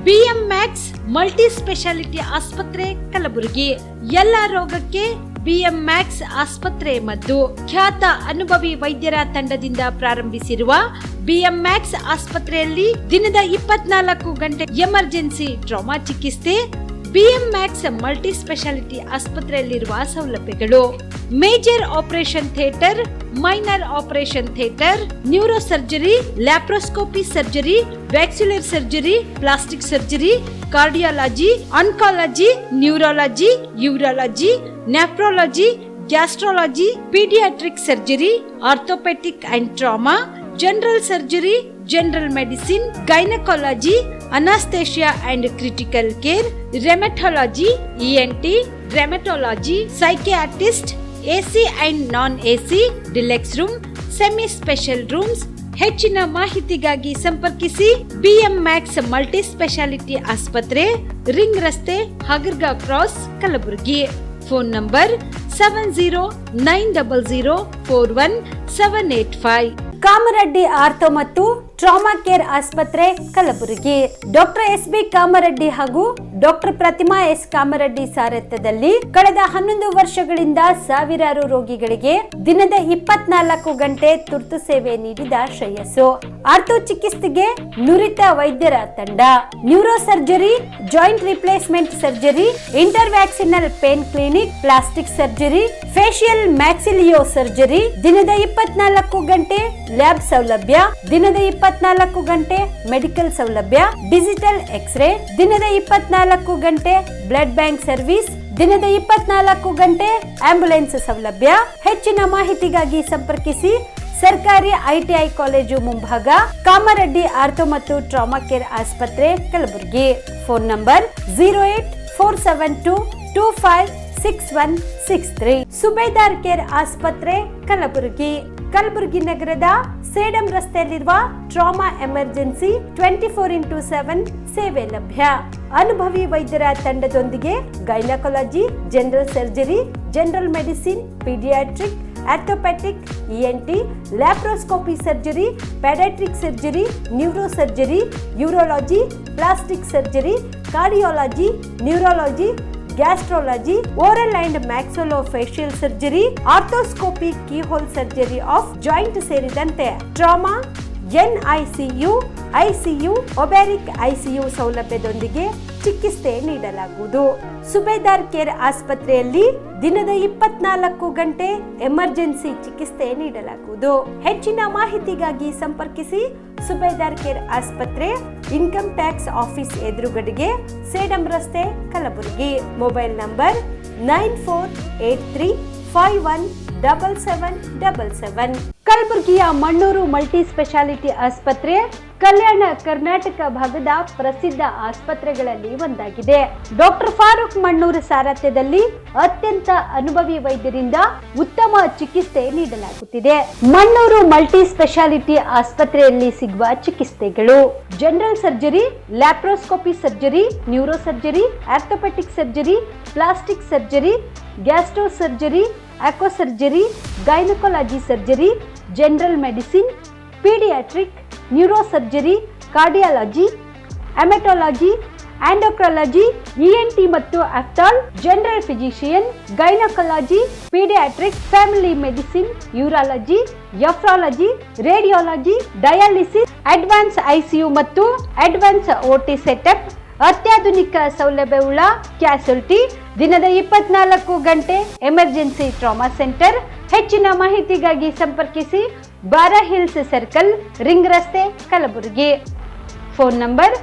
ಬಿಎಂಮ್ಯಾಕ್ಸ್ multi speciality ಆಸ್ಪತ್ರೆ ಕಲಬುರಗಿ. ಎಲ್ಲ ರೋಗಕ್ಕೆ ಬಿಎಂಮ್ಯಾಕ್ಸ್ ಆಸ್ಪತ್ರೆ ಮದ್ದು. ಖ್ಯಾತ ಅನುಭವಿ ವೈದ್ಯರ ತಂಡದಿಂದ ಪ್ರಾರಂಭಿಸಿರುವ ಬಿಎಂಮ್ಯಾಕ್ಸ್ ಆಸ್ಪತ್ರೆಯಲ್ಲಿ ದಿನದ 24 ಗಂಟೆ ಎಮರ್ಜೆನ್ಸಿ ಟ್ರಾಮಾ ಚಿಕಿತ್ಸೆ. ಬಿಎಂಮ್ಯಾಕ್ಸ್ ಮಲ್ಟಿ ಸ್ಪೆಷಾಲಿಟಿ ಆಸ್ಪತ್ರೆಯಲ್ಲಿರುವ ಸೌಲಭ್ಯಗಳು: major operation theatre, minor operation theatre, neuro surgery, laparoscopy surgery, ವ್ಯಾಕ್ಸ್ಯುಲರ್ surgery, plastic surgery, cardiology, oncology, neurology, urology, nephrology, gastrology, paediatric surgery, orthopaedic and trauma, general surgery, general medicine, gynaecology, anaesthesia and critical care, rheumatology, ENT, rheumatology, psychiatrist, AC and non AC, deluxe room, semi special rooms. ಹೆಚ್ಚಿನ ಮಾಹಿತಿಗಾಗಿ ಸಂಪರ್ಕಿಸಿ BM Max multi speciality ಆಸ್ಪತ್ರೆ, ring ರಸ್ತೆ, Hagarga cross, Kalaburagi. Phone number 7090041785. Kamareddy ortho ಮತ್ತು trauma care ಆಸ್ಪತ್ರೆ Kalaburagi. Doctor S B. Kamareddy ಹಾಗೂ doctor Pratima S. Kamareddy ಸಾರಥ್ಯದಲ್ಲಿ ಕಳೆದ 11 ವರ್ಷಗಳಿಂದ ಸಾವಿರಾರು ರೋಗಿಗಳಿಗೆ ದಿನದ 24 ಗಂಟೆ ತುರ್ತು ಸೇವೆ ನೀಡಿದ ಶ್ರೇಯಸ್ಸು. ಆರ್ಥೋ ಚಿಕಿತ್ಸೆಗೆ ನುರಿತ ವೈದ್ಯರ ತಂಡ. Neuro surgery, joint replacement surgery, interventional pain clinic, plastic surgery, facial maxillo surgery. ದಿನದ 24 ಗಂಟೆ ಲ್ಯಾಬ್ ಸೌಲಭ್ಯ. ದಿನದ 24 ಗಂಟೆ ಮೆಡಿಕಲ್ ಸೌಲಭ್ಯ. Digital X-ray. ದಿನದ 24 ಗಂಟೆ ಬ್ಲಡ್ ಬ್ಯಾಂಕ್ ಸರ್ವಿಸ್. ದಿನದ 24 ಗಂಟೆ ಆಂಬ್ಯುಲೆನ್ಸ್ ಸೌಲಭ್ಯ. ಹೆಚ್ಚಿನ ಮಾಹಿತಿಗಾಗಿ ಸಂಪರ್ಕಿಸಿ ಸರ್ಕಾರಿ ಐಟಿಐ ಕಾಲೇಜು ಮುಂಭಾಗ, ಕಾಮರೆಡ್ಡಿ ಆರ್ಥೋ ಮತ್ತು ಟ್ರಾಮಾ ಕೇರ್ ಆಸ್ಪತ್ರೆ Kalaburagi. Phone number 08472256163. Subedar care ಆಸ್ಪತ್ರೆ ಕಲಬುರಗಿ. ಕಲಬುರಗಿ ನಗರದ ಸೇಡಂ ರಸ್ತೆಯಲ್ಲಿರುವ ಟ್ರಾಮಾ ಎಮರ್ಜೆನ್ಸಿ 24x7 ಸೇವೆ ಲಭ್ಯ. ಅನುಭವಿ ವೈದ್ಯರ ತಂಡದೊಂದಿಗೆ gynaecology, general surgery, general medicine, paediatric, orthopaedic, ENT, laparoscopy surgery, paediatric surgery, neuro surgery, urology, plastic surgery, cardiology, neurology, gastrology, oral and maxillofacial surgery, arthroscopy, keyhole surgery of joint ಸೇರಿದಂತೆ trauma, NICU, ICU, ಒಬ್ಯಾರಿಕ್ ICU ಸೌಲಭ್ಯದೊಂದಿಗೆ ಚಿಕಿತ್ಸೆ ನೀಡಲಾಗುವುದು. ಸುಬೇದಾರ್ care ಆಸ್ಪತ್ರೆಯಲ್ಲಿ ದಿನದ 24 ಗಂಟೆ emergency ಚಿಕಿತ್ಸೆ ನೀಡಲಾಗುವುದು. ಹೆಚ್ಚಿನ ಮಾಹಿತಿಗಾಗಿ ಸಂಪರ್ಕಿಸಿ ಸುಬೇದಾರ್ ಕೇರ್ ಆಸ್ಪತ್ರೆ, ಇನ್ಕಮ್ ಟ್ಯಾಕ್ಸ್ ಆಫೀಸ್ ಎದುರುಗಡೆಗೆ, ಸೇಡಂ ರಸ್ತೆ, ಕಲಬುರಗಿ. Mobile number 9483517777. ಕಲಬುರಗಿಯ ಮಣ್ಣೂರು ಮಲ್ಟಿ ಸ್ಪೆಷಾಲಿಟಿ ಆಸ್ಪತ್ರೆ ಕಲ್ಯಾಣ ಕರ್ನಾಟಕ ಭಾಗದ ಪ್ರಸಿದ್ಧ ಆಸ್ಪತ್ರೆಗಳಲ್ಲಿ ಒಂದಾಗಿದೆ. ಡಾಕ್ಟರ್ ಫಾರೂಕ್ ಮಣ್ಣೂರು ಸಾರಥ್ಯದಲ್ಲಿ ಅತ್ಯಂತ ಅನುಭವಿ ವೈದ್ಯರಿಂದ ಉತ್ತಮ ಚಿಕಿತ್ಸೆ ನೀಡಲಾಗುತ್ತಿದೆ. ಮಣ್ಣೂರು ಮಲ್ಟಿ ಸ್ಪೆಷಾಲಿಟಿ ಆಸ್ಪತ್ರೆಯಲ್ಲಿ ಸಿಗುವ ಚಿಕಿತ್ಸೆಗಳು: general surgery, laparoscopy surgery, neuro surgery, orthopaedic surgery, plastic surgery, gastro surgery, aqua surgery, gynaecology surgery, general medicine, paediatric, neuro surgery, cardiology, haematology, endocrinology, ENT ಮತ್ತು ophthal, general physician, gynaecology, paediatric, family medicine, urology, nephrology, radiology, dialysis, advance ICU ಮತ್ತು advance OT setup. ಅತ್ಯಾಧುನಿಕ ಸೌಲಭ್ಯವುಳ್ಳ ಕ್ಯಾಸುಲಿಟಿ. ದಿನದ 24 ಗಂಟೆ emergency trauma centre. ಹೆಚ್ಚಿನ ಮಾಹಿತಿಗಾಗಿ ಸಂಪರ್ಕಿಸಿ ಬಾರಾ hills circle, ring ರಸ್ತೆ, ಕಲಬುರಗಿ. Phone number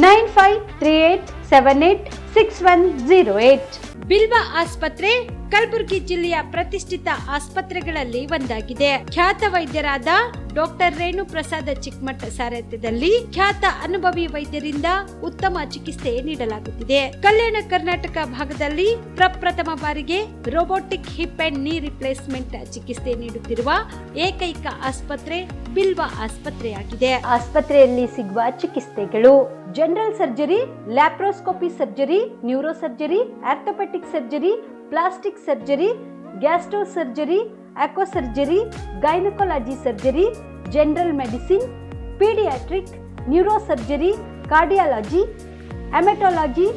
9538786108. ಬಿಲ್ವಾ ಆಸ್ಪತ್ರೆ ಕಲಬುರಗಿ ಜಿಲ್ಲೆಯ ಪ್ರತಿಷ್ಠಿತ ಆಸ್ಪತ್ರೆಗಳಲ್ಲಿ ಒಂದಾಗಿದೆ. ಖ್ಯಾತ ವೈದ್ಯರಾದ ಡಾಕ್ಟರ್ ರೇಣು ಪ್ರಸಾದ್ ಚಿಕ್ಕಮಠ ಸಾರಥ್ಯದಲ್ಲಿ ಖ್ಯಾತ ಅನುಭವಿ ವೈದ್ಯರಿಂದ ಉತ್ತಮ ಚಿಕಿತ್ಸೆ ನೀಡಲಾಗುತ್ತಿದೆ. ಕಲ್ಯಾಣ ಕರ್ನಾಟಕ ಭಾಗದಲ್ಲಿ ಪ್ರಪ್ರಥಮ ಬಾರಿಗೆ robotic hip and knee replacement ಚಿಕಿತ್ಸೆ ನೀಡುತ್ತಿರುವ ಏಕೈಕ ಆಸ್ಪತ್ರೆ ಬಿಲ್ವಾ ಆಸ್ಪತ್ರೆಯಾಗಿದೆ. ಆಸ್ಪತ್ರೆಯಲ್ಲಿ ಸಿಗುವ ಚಿಕಿತ್ಸೆಗಳು: general surgery, laparoscopy surgery, neuro surgery, orthopaedic surgery, plastic surgery, gastro surgery, aqua surgery, gynaecology surgery, general medicine, paediatric, neuro surgery, cardiology, haematology,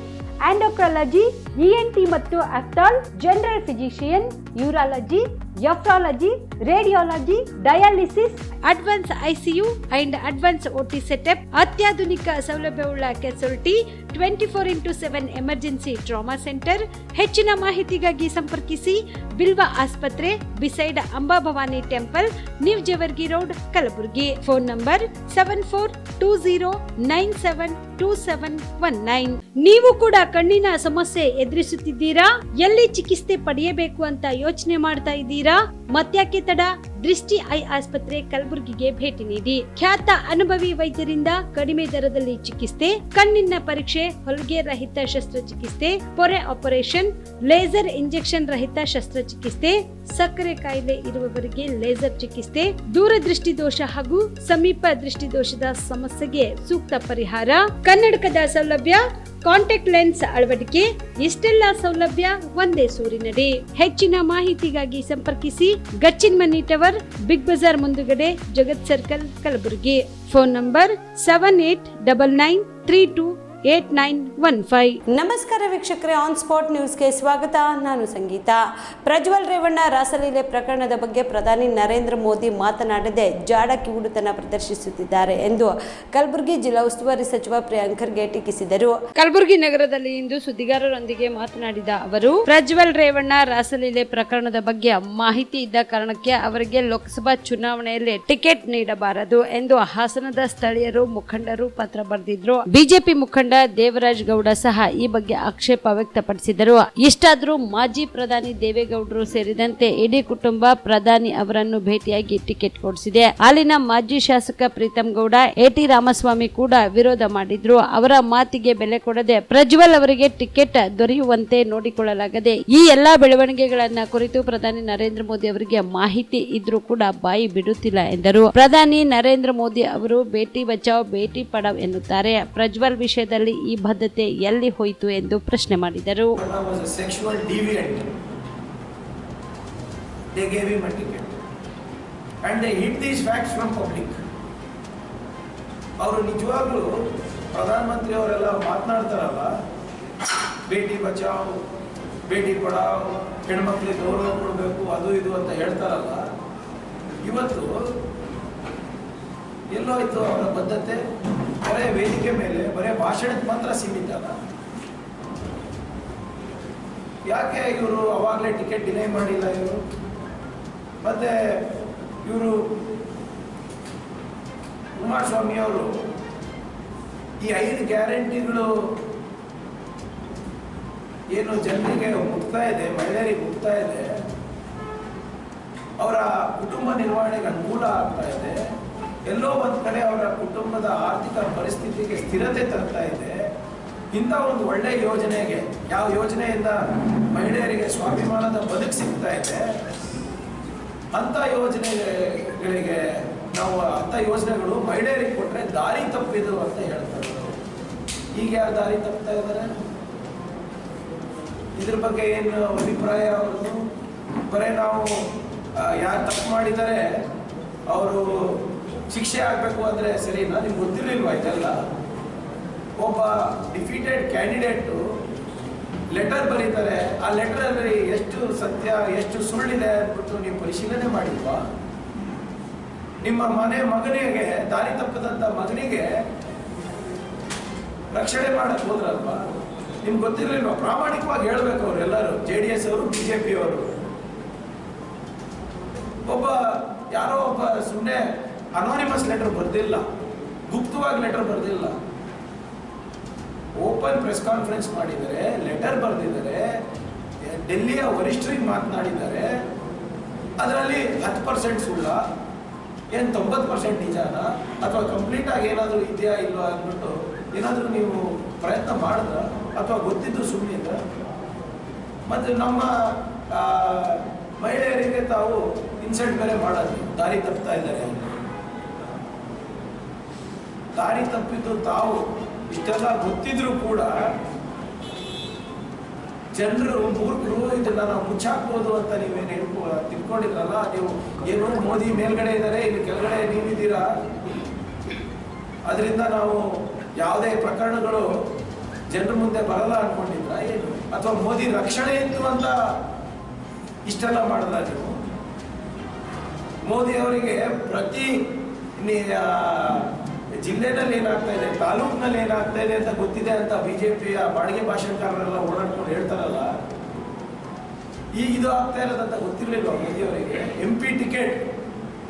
endocrinology, ENT ಮತ್ತು ophthal, general physician, urology, nephrology, radiology, dialysis, advance ICU and advance OT setup, ಅತ್ಯಾಧುನಿಕ ಸೌಲಭ್ಯವುಳ್ಳ casualty, 24x7 emergency trauma centre. ಹೆಚ್ಚಿನ ಮಾಹಿತಿಗಾಗಿ ಸಂಪರ್ಕಿಸಿ ಬಿಲ್ವಾ ಆಸ್ಪತ್ರೆ, beside Amba Bhavani temple, new Jewargi road, Kalaburagi. Phone number 7420972719. ನೀವು ಕೂಡ ಕಣ್ಣಿನ ಸಮಸ್ಯೆ ಎದುರಿಸುತ್ತಿದ್ದೀರಾ? ಎಲ್ಲಿ ಚಿಕಿತ್ಸೆ ಪಡೆಯಬೇಕು ಅಂತ ಯೋಚನೆ ಮಾಡ್ತಾ ಇದ್ದೀರಾ? ಮತ್ಯಾಕೆ ತಡ? ದೃಷ್ಟಿ ಐ ಆಸ್ಪತ್ರೆ ಕಲಬುರಗಿಗೆ ಭೇಟಿ ನೀಡಿ. ಖ್ಯಾತ ಅನುಭವಿ ವೈದ್ಯರಿಂದ ಕಡಿಮೆ ದರದಲ್ಲಿ ಚಿಕಿತ್ಸೆ, ಕಣ್ಣಿನ ಪರೀಕ್ಷೆ, ಹೊಲಿಗೆ ರಹಿತ ಶಸ್ತ್ರಚಿಕಿತ್ಸೆ, ಪೊರೆ ಆಪರೇಷನ್, ಲೇಸರ್ ಇಂಜೆಕ್ಷನ್ ರಹಿತ ಶಸ್ತ್ರಚಿಕಿತ್ಸೆ, ಸಕ್ಕರೆ ಕಾಯಿಲೆ ಇರುವವರಿಗೆ ಲೇಸರ್ ಚಿಕಿತ್ಸೆ, ದೂರದೃಷ್ಟಿ ದೋಷ ಹಾಗೂ ಸಮೀಪ ದೃಷ್ಟಿ ದೋಷದ ಸಮಸ್ಯೆಗೆ ಸೂಕ್ತ ಪರಿಹಾರ, ಕನ್ನಡಕದ ಸೌಲಭ್ಯ, ಕಾಂಟ್ಯಾಕ್ಟ್ ಲೆನ್ಸ್ ಅಳವಡಿಕೆ, ಇಷ್ಟೆಲ್ಲ ಸೌಲಭ್ಯ ಒಂದೇ ಸೂರಿನಡಿ. ಹೆಚ್ಚಿನ ಮಾಹಿತಿಗಾಗಿ ಸಂಪರ್ಕಿಸಿ Gachchin money tower, big bazaar ಮುಂದುಗಡೆ, Jagat circle, Kalaburagi. Phone number 7899328915. ನಮಸ್ಕಾರ ವೀಕ್ಷಕರೇ, ಆನ್ ಸ್ಪಾಟ್ ನ್ಯೂಸ್ಗೆ ಸ್ವಾಗತ. ನಾನು ಸಂಗೀತ. ಪ್ರಜ್ವಲ್ ರೇವಣ್ಣ ರಾಸಲೀಲೆ ಪ್ರಕರಣದ ಬಗ್ಗೆ ಪ್ರಧಾನಿ ನರೇಂದ್ರ ಮೋದಿ ಮಾತನಾಡದೆ ಜಾಡ ಕಿವುಡುತನ ಪ್ರದರ್ಶಿಸುತ್ತಿದ್ದಾರೆ ಎಂದು ಕಲಬುರಗಿ ಜಿಲ್ಲಾ ಉಸ್ತುವಾರಿ ಸಚಿವ ಪ್ರಿಯಾಂಕ್ ಖರ್ಗೆ ಟೀಕಿಸಿದರು. ಕಲಬುರಗಿ ನಗರದಲ್ಲಿ ಇಂದು ಸುದ್ದಿಗಾರರೊಂದಿಗೆ ಮಾತನಾಡಿದ ಅವರು, ಪ್ರಜ್ವಲ್ ರೇವಣ್ಣ ರಾಸಲೀಲೆ ಪ್ರಕರಣದ ಬಗ್ಗೆ ಮಾಹಿತಿ ಇದ್ದ ಕಾರಣಕ್ಕೆ ಅವರಿಗೆ ಲೋಕಸಭಾ ಚುನಾವಣೆಯಲ್ಲಿ ಟಿಕೆಟ್ ನೀಡಬಾರದು ಎಂದು ಹಾಸನದ ಸ್ಥಳೀಯರು ಮುಖಂಡರು ಪತ್ರ ಬರೆದಿದ್ರು. ಬಿಜೆಪಿ ಮುಖಂಡ ದೇವರಾಜ್ ಗೌಡ ಸಹ ಈ ಬಗ್ಗೆ ಆಕ್ಷೇಪ ವ್ಯಕ್ತಪಡಿಸಿದರು. ಇಷ್ಟಾದರೂ ಮಾಜಿ ಪ್ರಧಾನಿ ದೇವೇಗೌಡರು ಸೇರಿದಂತೆ ಇಡೀ ಕುಟುಂಬ ಪ್ರಧಾನಿ ಅವರನ್ನು ಭೇಟಿಯಾಗಿ ಟಿಕೆಟ್ ಕೊಡಿಸಿದೆ. ಅಲ್ಲಿನ ಮಾಜಿ ಶಾಸಕ ಪ್ರೀತಂ ಗೌಡ, AT ರಾಮಸ್ವಾಮಿ ಕೂಡ ವಿರೋಧ ಮಾಡಿದ್ರು. ಅವರ ಮಾತಿಗೆ ಬೆಲೆ ಕೊಡದೆ ಪ್ರಜ್ವಲ್ ಅವರಿಗೆ ಟಿಕೆಟ್ ದೊರೆಯುವಂತೆ ನೋಡಿಕೊಳ್ಳಲಾಗದೆ ಈ ಎಲ್ಲಾ ಬೆಳವಣಿಗೆಗಳನ್ನ ಕುರಿತು ಪ್ರಧಾನಿ ನರೇಂದ್ರ ಮೋದಿ ಅವರಿಗೆ ಮಾಹಿತಿ ಇದ್ರೂ ಕೂಡ ಬಾಯಿ ಬಿಡುತ್ತಿಲ್ಲ ಎಂದರು. ಪ್ರಧಾನಿ ನರೇಂದ್ರ ಮೋದಿ ಅವರು ಬೇಟಿ ಬಚಾವ್ ಬೇಟಿ ಪಡಾವ್ ಎನ್ನುತ್ತಾರೆ. ಪ್ರಜ್ವಲ್ ವಿಷಯದಲ್ಲಿ ಈ ಬದ್ಧತೆ ಎಲ್ಲಿ ಹೋಯಿತು ಎಂದು ಪ್ರಶ್ನೆ ಮಾಡಿದರು. ಅವರು ನಿಜವಾಗ್ಲೂ ಪ್ರಧಾನಮಂತ್ರಿ ಅವರೆಲ್ಲ ಮಾತನಾಡ್ತಾರಲ್ಲ, ಬೇಟಿ ಬಚಾವ್ ಬೇಟಿ ಪಡಾವ್, ಹೆಣ್ಮಕ್ಳಿಗೆ ಗೌರವ ಕೊಡಬೇಕು, ಅದು ಇದು ಅಂತ ಹೇಳ್ತಾರಲ್ಲ, ಇವತ್ತು ಎಲ್ಲೋಯ್ತು ಅವರ ಬದ್ಧತೆ? ಬರೇ ವೇದಿಕೆ ಮೇಲೆ ಬರೇ ಭಾಷಣಕ್ಕೆ ಮಾತ್ರ ಸೀಮಿತ ಅಲ್ಲ. ಯಾಕೆ ಇವರು ಅವಾಗಲೇ ಟಿಕೆಟ್ ಡಿಲೇ ಮಾಡಿಲ್ಲ? ಇವರು ಮತ್ತೆ ಇವರು ಕುಮಾರಸ್ವಾಮಿ ಅವರು ಈ 5 ಗ್ಯಾರಂಟಿಗಳು ಏನು ಜನರಿಗೆ ಮುಟ್ತಾ ಇದೆ, ಮಹಿಳೆಯರಿಗೆ ಮುಟ್ತಾ ಇದೆ, ಅವರ ಕುಟುಂಬ ನಿರ್ವಹಣೆಗೆ ಅನುಕೂಲ ಆಗ್ತಾ ಇದೆ, ಎಲ್ಲೋ ಒಂದು ಕಡೆ ಅವರ ಕುಟುಂಬದ ಆರ್ಥಿಕ ಪರಿಸ್ಥಿತಿಗೆ ಸ್ಥಿರತೆ ತರ್ತಾ ಇದೆ. ಇಂಥ ಒಂದು ಒಳ್ಳೆ ಯೋಜನೆಗೆ, ಯಾವ ಯೋಜನೆಯಿಂದ ಮಹಿಳೆಯರಿಗೆ ಸ್ವಾಭಿಮಾನದ ಬದುಕು ಸಿಗ್ತಾ ಇದೆ, ಅಂಥ ಯೋಜನೆಗಳಿಗೆ ನಾವು ಅಂಥ ಯೋಜನೆಗಳು ಮಹಿಳೆಯರಿಗೆ ಕೊಟ್ಟರೆ ದಾರಿ ತಪ್ಪಿದು ಅಂತ ಹೇಳ್ತಾರೆ. ಈಗ ಯಾರು ದಾರಿ ತಪ್ಪಿತಾ ಇದ್ದಾರೆ? ಇದ್ರ ಬಗ್ಗೆ ಏನು ಅಭಿಪ್ರಾಯ ಅವ್ರದ್ದು? ಬರೀ ನಾವು ಯಾರು ತಪ್ಪು ಮಾಡಿದ್ದಾರೆ ಅವರು ಶಿಕ್ಷೆ ಆಗಬೇಕು ಅಂದರೆ ಸರಿನಾ? ನಿಮ್ಗೆ ಗೊತ್ತಿರಲಿಲ್ವಾ ಇದೆಲ್ಲ? ಒಬ್ಬ ಡಿಫೀಟೆಡ್ ಕ್ಯಾಂಡಿಡೇಟು ಲೆಟರ್ ಬರೀತಾರೆ, ಆ ಲೆಟರಲ್ಲಿ ಎಷ್ಟು ಸತ್ಯ ಎಷ್ಟು ಸುಳ್ಳಿದೆ ಅಂದ್ಬಿಟ್ಟು ನೀವು ಪರಿಶೀಲನೆ ಮಾಡಿಲ್ವಾ? ನಿಮ್ಮ ಮಗನಿಗೆ, ದಾರಿ ತಪ್ಪದಂಥ ಮಗನಿಗೆ ರಕ್ಷಣೆ ಮಾಡಕ್ಕೆ ಹೋದ್ರಲ್ವಾ? ನಿಮ್ಗೆ ಗೊತ್ತಿರಲಿಲ್ವಾ? ಪ್ರಾಮಾಣಿಕವಾಗಿ ಹೇಳ್ಬೇಕು ಅವರೆಲ್ಲರೂ, JDS ಅವರು, BJP ಅವರು. ಯಾರೋ ಒಬ್ಬ ಸುಮ್ಮನೆ ಅನಾನಿಮಸ್ ಲೆಟರ್ ಬರೆದಿಲ್ಲ, ಗುಪ್ತವಾಗಿ ಲೆಟರ್ ಬರೆದಿಲ್ಲ, ಓಪನ್ ಪ್ರೆಸ್ ಕಾನ್ಫರೆನ್ಸ್ ಮಾಡಿದ್ದಾರೆ, ಲೆಟರ್ ಬರೆದಿದ್ದಾರೆ, ಡೆಲ್ಲಿಯ ವರಿಷ್ಠರಿಗೆ ಮಾತನಾಡಿದ್ದಾರೆ. ಅದರಲ್ಲಿ 10% ಸುಳ್ಳ, ಏನು 90% ನಿಜಾನ, ಅಥವಾ ಕಂಪ್ಲೀಟಾಗಿ ಏನಾದರೂ ಇದೆಯಾ ಇಲ್ವಾ ಅಂದ್ಬಿಟ್ಟು ಏನಾದರೂ ನೀವು ಪ್ರಯತ್ನ ಮಾಡಿದ್ರ, ಅಥವಾ ಗೊತ್ತಿದ್ದು ಸುಮ್ಮನಿದ್ರ? ಮತ್ತು ನಮ್ಮ ಮಹಿಳೆಯರಿಗೆ ತಾವು ಇನ್ಸಲ್ಟ್ ಬೇರೆ ಮಾಡೋದು, ದಾರಿ ತಪ್ಪಿತಾ ಇದ್ದಾರೆ. ದಾರಿ ತಪ್ಪಿದ್ದು ತಾವು ಇಷ್ಟೆಲ್ಲ ಗೊತ್ತಿದ್ರು ಕೂಡ ಜನರು ಮೂರ್ಖರು, ಇದನ್ನ ನಾವು ಮುಚ್ಚಾಕ್ಬೋದು ಅಂತ ನೀವೇನು ತಿಳ್ಕೊಂಡಿದ್ರಲ್ಲ. ನೀವು ಏನು ಮೋದಿ ಮೇಲ್ಗಡೆ ಇದ್ದಾರೆ, ಇಲ್ಲಿ ಕೆಳಗಡೆ ನೀವಿದ್ದೀರಾ, ಅದರಿಂದ ನಾವು ಯಾವುದೇ ಪ್ರಕರಣಗಳು ಜನರ ಮುಂದೆ ಬರಲ್ಲ ಅನ್ಕೊಂಡಿದ್ರ ಏನು, ಅಥವಾ ಮೋದಿ ರಕ್ಷಣೆ ಇತ್ತು ಅಂತ ಇಷ್ಟೆಲ್ಲ ಮಾಡಲ್ಲ ನೀವು? ಮೋದಿ ಅವರಿಗೆ ಪ್ರತಿ ಜಿಲ್ಲೆನಲ್ಲಿ ಏನಾಗ್ತಾ ಇದೆ, ತಾಲೂಕಿನಲ್ಲಿ ಏನಾಗ್ತಾ ಇದೆ ಅಂತ ಗೊತ್ತಿದೆ ಅಂತ ಬಿಜೆಪಿಯ ಬಾಡಿಗೆ ಭಾಷಣಕಾರರೆಲ್ಲ ಓಡಾಡ್ಕೊಂಡು ಹೇಳ್ತಾರಲ್ಲ, ಇದು ಆಗ್ತಾ ಇರೋದಂತ ಗೊತ್ತಿರಲಿಲ್ಲ ಮೋದಿ ಅವರಿಗೆ? MP ಟಿಕೆಟ್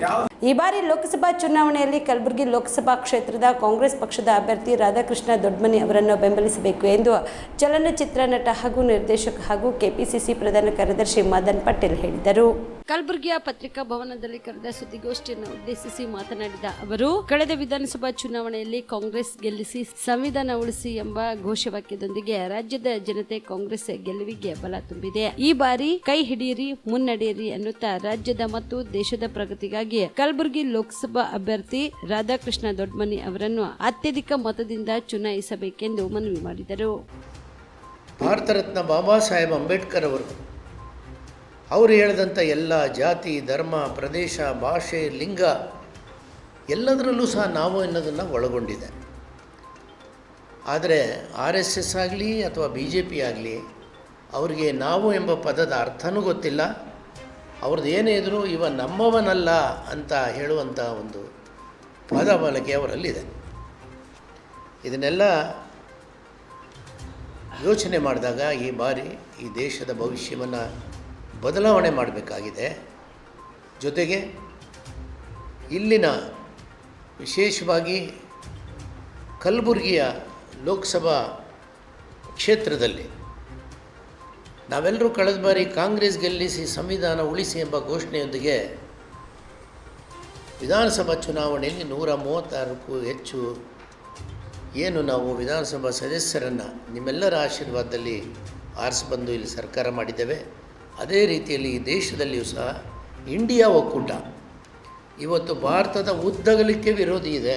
ಯಾವ ಈ ಬಾರಿ ಲೋಕಸಭಾ ಚುನಾವಣೆಯಲ್ಲಿ ಕಲಬುರಗಿ ಲೋಕಸಭಾ ಕ್ಷೇತ್ರದ ಕಾಂಗ್ರೆಸ್ ಪಕ್ಷದ ಅಭ್ಯರ್ಥಿ ರಾಧಾಕೃಷ್ಣ ದೊಡ್ಡಮನಿ ಅವರನ್ನು ಬೆಂಬಲಿಸಬೇಕು ಎಂದು ಚಲನಚಿತ್ರ ನಟ ಹಾಗೂ ನಿರ್ದೇಶಕ ಹಾಗೂ ಕೆಪಿಸಿಸಿ ಪ್ರಧಾನ ಕಾರ್ಯದರ್ಶಿ ಮದನ್ ಪಟೇಲ್ ಹೇಳಿದರು. ಕಲಬುರಗಿಯ ಪತ್ರಿಕಾ ಭವನದಲ್ಲಿ ಕರೆದ ಸುದ್ದಿಗೋಷ್ಠಿಯನ್ನು ಉದ್ದೇಶಿಸಿ ಮಾತನಾಡಿದ ಅವರು, ಕಳೆದ ವಿಧಾನಸಭಾ ಚುನಾವಣೆಯಲ್ಲಿ ಕಾಂಗ್ರೆಸ್ ಗೆಲ್ಲಿಸಿ ಸಂವಿಧಾನ ಉಳಿಸಿ ಎಂಬ ಘೋಷವಾಕ್ಯದೊಂದಿಗೆ ರಾಜ್ಯದ ಜನತೆ ಕಾಂಗ್ರೆಸ್ ಗೆಲುವಿಗೆ ಬಲ ತುಂಬಿದೆ. ಈ ಬಾರಿ ಕೈ ಹಿಡಿಯಿರಿ, ಮುನ್ನಡೆಯಿರಿ ಎನ್ನುತ್ತಾ ರಾಜ್ಯದ ಮತ್ತು ದೇಶದ ಪ್ರಗತಿಗಾಗಿ ಕಲಬುರಗಿ ಲೋಕಸಭಾ ಅಭ್ಯರ್ಥಿ ರಾಧಾಕೃಷ್ಣ ದೊಡ್ಡಮನಿ ಅವರನ್ನು ಅತ್ಯಧಿಕ ಮತದಿಂದ ಚುನಾಯಿಸಬೇಕೆಂದು ಮನವಿ ಮಾಡಿದರು. ಭಾರತ ರತ್ನ ಬಾಬಾ ಸಾಹೇಬ್ ಅಂಬೇಡ್ಕರ್ ಅವರು ಹೇಳಿದಂಥ ಎಲ್ಲ ಜಾತಿ, ಧರ್ಮ, ಪ್ರದೇಶ, ಭಾಷೆ, ಲಿಂಗ ಎಲ್ಲದರಲ್ಲೂ ಸಹ ನಾವು ಎನ್ನುವುದನ್ನು ಒಳಗೊಂಡಿದೆ. ಆದರೆ RSS ಆಗಲಿ ಅಥವಾ BJP ಆಗಲಿ ಅವರಿಗೆ ನಾವು ಎಂಬ ಪದದ ಅರ್ಥನೂ ಗೊತ್ತಿಲ್ಲ. ಅವ್ರದ್ದು ಏನೇ ಇದ್ದರೂ ಇವ ನಮ್ಮವನಲ್ಲ ಅಂತ ಹೇಳುವಂಥ ಒಂದು ಪದ ಬಳಕೆ ಅವರಲ್ಲಿದೆ. ಇದನ್ನೆಲ್ಲ ಯೋಚನೆ ಮಾಡಿದಾಗ ಈ ಬಾರಿ ಈ ದೇಶದ ಭವಿಷ್ಯವನ್ನು ಬದಲಾವಣೆ ಮಾಡಬೇಕಾಗಿದೆ. ಜೊತೆಗೆ ಇಲ್ಲಿನ ವಿಶೇಷವಾಗಿ ಕಲಬುರಗಿಯ ಲೋಕಸಭಾ ಕ್ಷೇತ್ರದಲ್ಲಿ ನಾವೆಲ್ಲರೂ ಕಳೆದ ಬಾರಿ ಕಾಂಗ್ರೆಸ್ ಗೆಲ್ಲಿಸಿ ಸಂವಿಧಾನ ಉಳಿಸಿ ಎಂಬ ಘೋಷಣೆಯೊಂದಿಗೆ ವಿಧಾನಸಭಾ ಚುನಾವಣೆಯಲ್ಲಿ 136ಕ್ಕೂ ಹೆಚ್ಚು ಏನು ನಾವು ವಿಧಾನಸಭಾ ಸದಸ್ಯರನ್ನು ನಿಮ್ಮೆಲ್ಲರ ಆಶೀರ್ವಾದದಲ್ಲಿ ಆರಿಸಿಬಂದು ಇಲ್ಲಿ ಸರ್ಕಾರ ಮಾಡಿದ್ದೇವೆ. ಅದೇ ರೀತಿಯಲ್ಲಿ ಈ ದೇಶದಲ್ಲಿಯೂ ಸಹ ಇಂಡಿಯಾ ಒಕ್ಕೂಟ ಇವತ್ತು ಭಾರತದ ಉದ್ದಗಲಿಕ್ಕೆ ವಿರೋಧಿ ಇದೆ.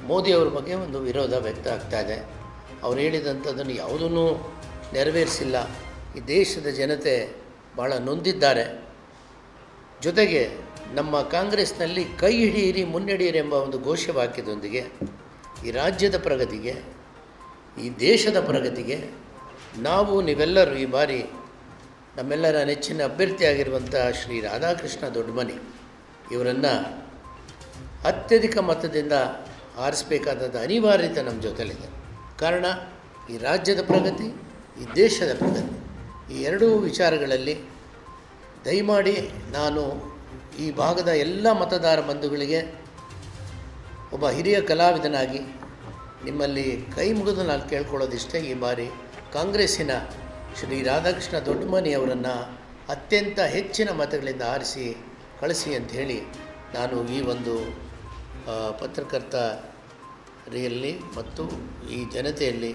ಮೋದಿಯವರ ಬಗ್ಗೆ ಒಂದು ವಿರೋಧ ವ್ಯಕ್ತ ಆಗ್ತಾ ಇದೆ. ಅವ್ರು ಹೇಳಿದಂಥದ್ದನ್ನು ಯಾವುದೂ ನೆರವೇರಿಸಿಲ್ಲ. ಈ ದೇಶದ ಜನತೆ ಭಾಳ ನೊಂದಿದ್ದಾರೆ. ಜೊತೆಗೆ ನಮ್ಮ ಕಾಂಗ್ರೆಸ್ನಲ್ಲಿ ಕೈ ಹಿಡಿಯಿರಿ, ಮುನ್ನಡೆಯಿರಿ ಎಂಬ ಒಂದು ಘೋಷವಾಕ್ಯದೊಂದಿಗೆ ಈ ರಾಜ್ಯದ ಪ್ರಗತಿಗೆ, ಈ ದೇಶದ ಪ್ರಗತಿಗೆ ನಾವು ನೀವೆಲ್ಲರೂ ಈ ಬಾರಿ ನಮ್ಮೆಲ್ಲರ ನೆಚ್ಚಿನ ಅಭ್ಯರ್ಥಿಯಾಗಿರುವಂಥ ಶ್ರೀ ರಾಧಾಕೃಷ್ಣ ದೊಡ್ಡಮನಿ ಇವರನ್ನು ಅತ್ಯಧಿಕ ಮತದಿಂದ ಆರಿಸಬೇಕಾದ ಅನಿವಾರ್ಯತೆ ನಮ್ಮ ಜೊತೆಲಿದೆ. ಕಾರಣ ಈ ರಾಜ್ಯದ ಪ್ರಗತಿ, ಈ ದೇಶದ ಪ್ರಗತಿ, ಈ ಎರಡೂ ವಿಚಾರಗಳಲ್ಲಿ ದಯಮಾಡಿ ನಾನು ಈ ಭಾಗದ ಎಲ್ಲ ಮತದಾರ ಬಂಧುಗಳಿಗೆ ಒಬ್ಬ ಹಿರಿಯ ಕಲಾವಿದನಾಗಿ ನಿಮ್ಮಲ್ಲಿ ಕೈ ಮುಗಿದು ನಾನು ಕೇಳ್ಕೊಳ್ಳೋದಿಷ್ಟೇ, ಈ ಬಾರಿ ಕಾಂಗ್ರೆಸ್ಸಿನ ಶ್ರೀ ರಾಧಾಕೃಷ್ಣ ದೊಡ್ಡಮನಿ ಅವರನ್ನು ಅತ್ಯಂತ ಹೆಚ್ಚಿನ ಮತಗಳಿಂದ ಆರಿಸಿ ಕಳಿಸಿ ಅಂತ ಹೇಳಿ ನಾನು ಈ ಒಂದು ಪತ್ರಕರ್ತರಲ್ಲಿ ಮತ್ತು ಈ ಜನತೆಯಲ್ಲಿ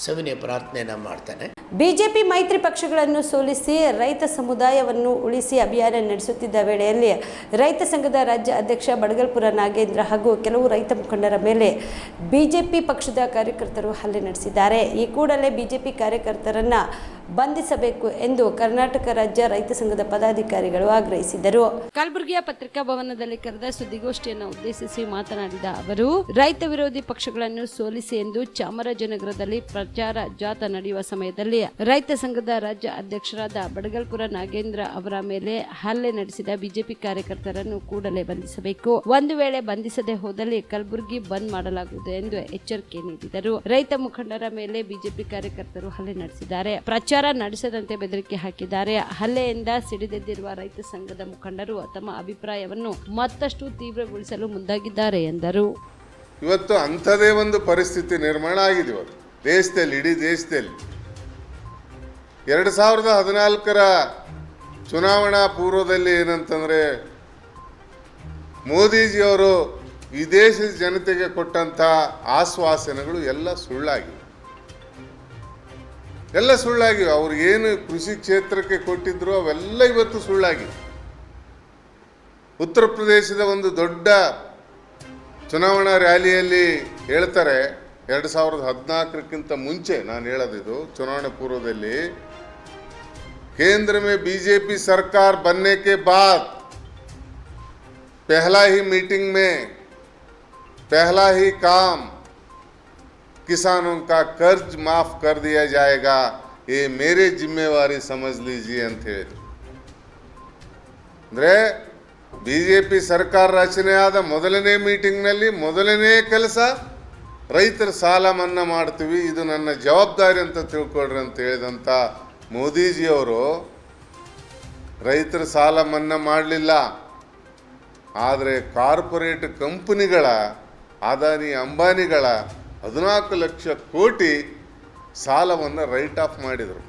ಸವಿನಯ ಪ್ರಾರ್ಥನೆಯನ್ನು ಮಾಡ್ತೇನೆ. ಬಿಜೆಪಿ ಮೈತ್ರಿ ಪಕ್ಷಗಳನ್ನು ಸೋಲಿಸಿ ರೈತ ಸಮುದಾಯವನ್ನು ಉಳಿಸಿ ಅಭಿಯಾನ ನಡೆಸುತ್ತಿದ್ದ ವೇಳೆಯಲ್ಲಿ ರೈತ ಸಂಘದ ರಾಜ್ಯ ಅಧ್ಯಕ್ಷ ಬಡಗಲ್ಪುರ ನಾಗೇಂದ್ರ ಹಾಗೂ ಕೆಲವು ರೈತ ಮುಖಂಡರ ಮೇಲೆ ಬಿಜೆಪಿ ಪಕ್ಷದ ಕಾರ್ಯಕರ್ತರು ಹಲ್ಲೆ ನಡೆಸಿದ್ದಾರೆ. ಈ ಕೂಡಲೇ ಬಿಜೆಪಿ ಕಾರ್ಯಕರ್ತರನ್ನು ಬಂಧಿಸಬೇಕು ಎಂದು ಕರ್ನಾಟಕ ರಾಜ್ಯ ರೈತ ಸಂಘದ ಪದಾಧಿಕಾರಿಗಳು ಆಗ್ರಹಿಸಿದರು. ಕಲಬುರಗಿಯ ಪತ್ರಿಕಾ ಭವನದಲ್ಲಿ ಕರೆದ ಸುದ್ದಿಗೋಷ್ಠಿಯನ್ನು ಉದ್ದೇಶಿಸಿ ಮಾತನಾಡಿದ ಅವರು, ರೈತ ವಿರೋಧಿ ಪಕ್ಷಗಳನ್ನು ಸೋಲಿಸಿ ಎಂದು ಚಾಮರಾಜನಗರದಲ್ಲಿ ಪ್ರಚಾರ ಜಾಥಾ ನಡೆಯುವ ಸಮಯದಲ್ಲಿ ರೈತ ಸಂಘದ ರಾಜ್ಯ ಅಧ್ಯಕ್ಷರಾದ ಬಡಗಲ್ಪುರ ನಾಗೇಂದ್ರ ಅವರ ಮೇಲೆ ಹಲ್ಲೆ ನಡೆಸಿದ ಬಿಜೆಪಿ ಕಾರ್ಯಕರ್ತರನ್ನು ಕೂಡಲೇ ಬಂಧಿಸಬೇಕು. ಒಂದು ವೇಳೆ ಬಂಧಿಸದೆ ಹೋದಲ್ಲಿ ಕಲಬುರಗಿ ಬಂದ್ ಮಾಡಲಾಗುವುದು ಎಂದು ಎಚ್ಚರಿಕೆ ನೀಡಿದರು. ರೈತ ಮುಖಂಡರ ಮೇಲೆ ಬಿಜೆಪಿ ಕಾರ್ಯಕರ್ತರು ಹಲ್ಲೆ ನಡೆಸಿದ್ದಾರೆ, ಪ್ರಚಾರ ನಡೆಸದಂತೆ ಬೆದರಿಕೆ ಹಾಕಿದ್ದಾರೆ. ಹಲ್ಲೆಯಿಂದ ಸಿಡಿದೆದ್ದಿರುವ ರೈತ ಸಂಘದ ಮುಖಂಡರು ತಮ್ಮ ಅಭಿಪ್ರಾಯವನ್ನು ಮತ್ತಷ್ಟು ತೀವ್ರಗೊಳಿಸಲು ಮುಂದಾಗಿದ್ದಾರೆ ಎಂದರು. ಇವತ್ತು ಅಂಥದೇ ಒಂದು ಪರಿಸ್ಥಿತಿ ನಿರ್ಮಾಣ ಆಗಿದೆ ಇವತ್ತು ದೇಶದಲ್ಲಿ, ಇಡೀ ದೇಶದಲ್ಲಿ. 2014ರ ಚುನಾವಣಾ ಪೂರ್ವದಲ್ಲಿ ಏನಂತಂದರೆ ಮೋದಿಜಿಯವರು ಈ ದೇಶದ ಜನತೆಗೆ ಕೊಟ್ಟಂಥ ಆಶ್ವಾಸನೆಗಳು ಎಲ್ಲ ಸುಳ್ಳಾಗಿವೆ. ಅವ್ರು ಏನು ಕೃಷಿ ಕ್ಷೇತ್ರಕ್ಕೆ ಕೊಟ್ಟಿದ್ರು ಅವೆಲ್ಲ ಇವತ್ತು ಸುಳ್ಳಾಗಿವೆ. ಉತ್ತರ ಪ್ರದೇಶದ ಒಂದು ದೊಡ್ಡ ಚುನಾವಣಾ ರ್ಯಾಲಿಯಲ್ಲಿ ಹೇಳ್ತಾರೆ, 2014ಕ್ಕಿಂತ ಮುಂಚೆ ನಾನು ಹೇಳೋದಿದು, ಚುನಾವಣೆ ಪೂರ್ವದಲ್ಲಿ, केंद्र में बीजेपी सरकार बनने के बाद पहला ही मीटिंग में पहला ही काम किसानों का कर्ज माफ कर दिया जाएगा, ये मेरे जिम्मेवारी समझ लीजिए ಅಂತ ಹೇಳಿದ್ರು. ಅಂದರೆ BJP ಸರ್ಕಾರ ರಚನೆ ಆದ ಮೊದಲನೇ ಮೀಟಿಂಗ್ನಲ್ಲಿ ಮೊದಲನೇ ಕೆಲಸ ರೈತರ ಸಾಲ ಮನ್ನಾ ಮಾಡ್ತೀವಿ, ಇದು ನನ್ನ ಜವಾಬ್ದಾರಿ ಅಂತ ತಿಳ್ಕೊಳ್ರಿ ಅಂತ ಹೇಳಿದಂಥ ಮೋದಿಜಿಯವರು ರೈತರ ಸಾಲ ಮನ್ನಾ ಮಾಡಲಿಲ್ಲ. ಆದರೆ ಕಾರ್ಪೊರೇಟ್ ಕಂಪನಿಗಳ ಅದಾನಿ ಅಂಬಾನಿಗಳ 14 ಲಕ್ಷ ಕೋಟಿ ಸಾಲವನ್ನು ರೈಟ್ ಆಫ್ ಮಾಡಿದರು.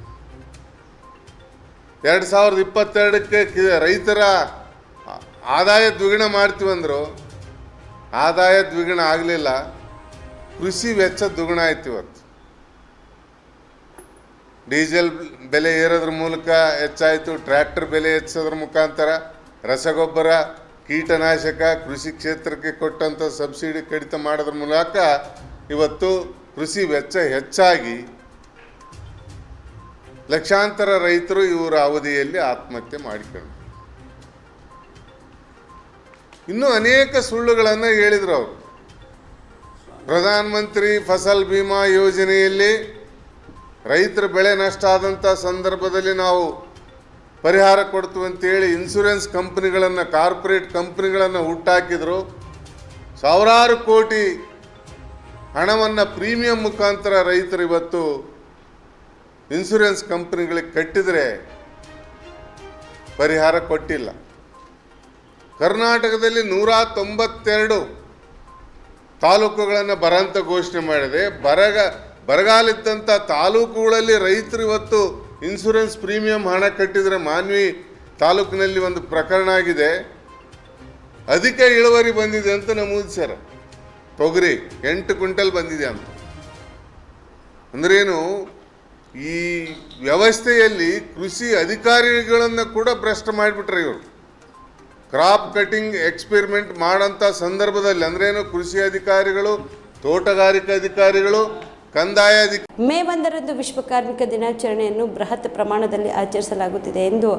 2022ಕ್ಕೆ ರೈತರ ಆದಾಯ ದ್ವಿಗುಣ ಮಾಡ್ತೀವಂದರು, ಆದಾಯ ದ್ವಿಗುಣ ಆಗಲಿಲ್ಲ, ಕೃಷಿ ವೆಚ್ಚ ದ್ವಿಗುಣ ಆಯ್ತು. ಇವತ್ತು ಡೀಸೆಲ್ ಬೆಲೆ ಏರೋದ್ರ ಮೂಲಕ ಹೆಚ್ಚಾಯಿತು, ಟ್ರ್ಯಾಕ್ಟರ್ ಬೆಲೆ ಹೆಚ್ಚೋದ್ರ ಮುಖಾಂತರ ರಸಗೊಬ್ಬರ ಕೀಟನಾಶಕ ಕೃಷಿ ಕ್ಷೇತ್ರಕ್ಕೆ ಕೊಟ್ಟಂಥ ಸಬ್ಸಿಡಿ ಕಡಿತ ಮಾಡೋದ್ರ ಮೂಲಕ ಇವತ್ತು ಕೃಷಿ ವೆಚ್ಚ ಹೆಚ್ಚಾಗಿ ಲಕ್ಷಾಂತರ ರೈತರು ಇವರ ಅವಧಿಯಲ್ಲಿ ಆತ್ಮಹತ್ಯೆ ಮಾಡಿಕೊಂಡ್ರು. ಇನ್ನೂ ಅನೇಕ ಸುಳ್ಳುಗಳನ್ನು ಹೇಳಿದರು ಅವರು. ಪ್ರಧಾನ ಮಂತ್ರಿ ಫಸಲ್ ಬಿಮಾ ಯೋಜನೆಯಲ್ಲಿ ರೈತರ ಬೆಳೆ ನಷ್ಟ ಆದಂಥ ಸಂದರ್ಭದಲ್ಲಿ ನಾವು ಪರಿಹಾರ ಕೊಡ್ತೀವಿ ಅಂತೇಳಿ ಇನ್ಶೂರೆನ್ಸ್ ಕಂಪ್ನಿಗಳನ್ನು, ಕಾರ್ಪೊರೇಟ್ ಕಂಪ್ನಿಗಳನ್ನು ಹುಟ್ಟಾಕಿದ್ರು. ಸಾವಿರಾರು ಕೋಟಿ ಹಣವನ್ನು ಪ್ರೀಮಿಯಂ ಮುಖಾಂತರ ರೈತರು ಇವತ್ತು ಇನ್ಶೂರೆನ್ಸ್ ಕಂಪ್ನಿಗಳಿಗೆ ಕಟ್ಟಿದರೆ ಪರಿಹಾರ ಕೊಟ್ಟಿಲ್ಲ. ಕರ್ನಾಟಕದಲ್ಲಿ 192 ತಾಲೂಕುಗಳನ್ನು ಬರ ಅಂತ ಘೋಷಣೆ ಮಾಡಿದೆ. ಬರಗಾಲಿದ್ದಂಥ ತಾಲೂಕುಗಳಲ್ಲಿ ರೈತರು ಇವತ್ತು ಇನ್ಶೂರೆನ್ಸ್ ಪ್ರೀಮಿಯಂ ಹಣ ಕಟ್ಟಿದರೆ, ಮಾನ್ವಿ ತಾಲೂಕಿನಲ್ಲಿ ಒಂದು ಪ್ರಕರಣ ಆಗಿದೆ, ಅಧಿಕ ಇಳುವರಿ ಬಂದಿದೆ ಅಂತ ನಮೂದಿಸ್ಯಾರ. ತೊಗರಿ 8 ಕ್ವಿಂಟಲ್ ಬಂದಿದೆ ಅಂತ. ಅಂದ್ರೇನು, ಈ ವ್ಯವಸ್ಥೆಯಲ್ಲಿ ಕೃಷಿ ಅಧಿಕಾರಿಗಳನ್ನು ಕೂಡ ಭ್ರಷ್ಟ ಮಾಡಿಬಿಟ್ರೆ ಇವರು. ಕ್ರಾಪ್ ಕಟಿಂಗ್ ಎಕ್ಸ್ಪೆರಿಮೆಂಟ್ ಮಾಡೋಂಥ ಸಂದರ್ಭದಲ್ಲಿ ಅಂದ್ರೇನು, ಕೃಷಿ ಅಧಿಕಾರಿಗಳು, ತೋಟಗಾರಿಕಾ ಅಧಿಕಾರಿಗಳು, ಕಂದಾಯ ಮೇ 1ರಂದು ವಿಶ್ವ ಕಾರ್ಮಿಕ ದಿನಾಚರಣೆಯನ್ನು ಬೃಹತ್ ಪ್ರಮಾಣದಲ್ಲಿ ಆಚರಿಸಲಾಗುತ್ತಿದೆ ಎಂದು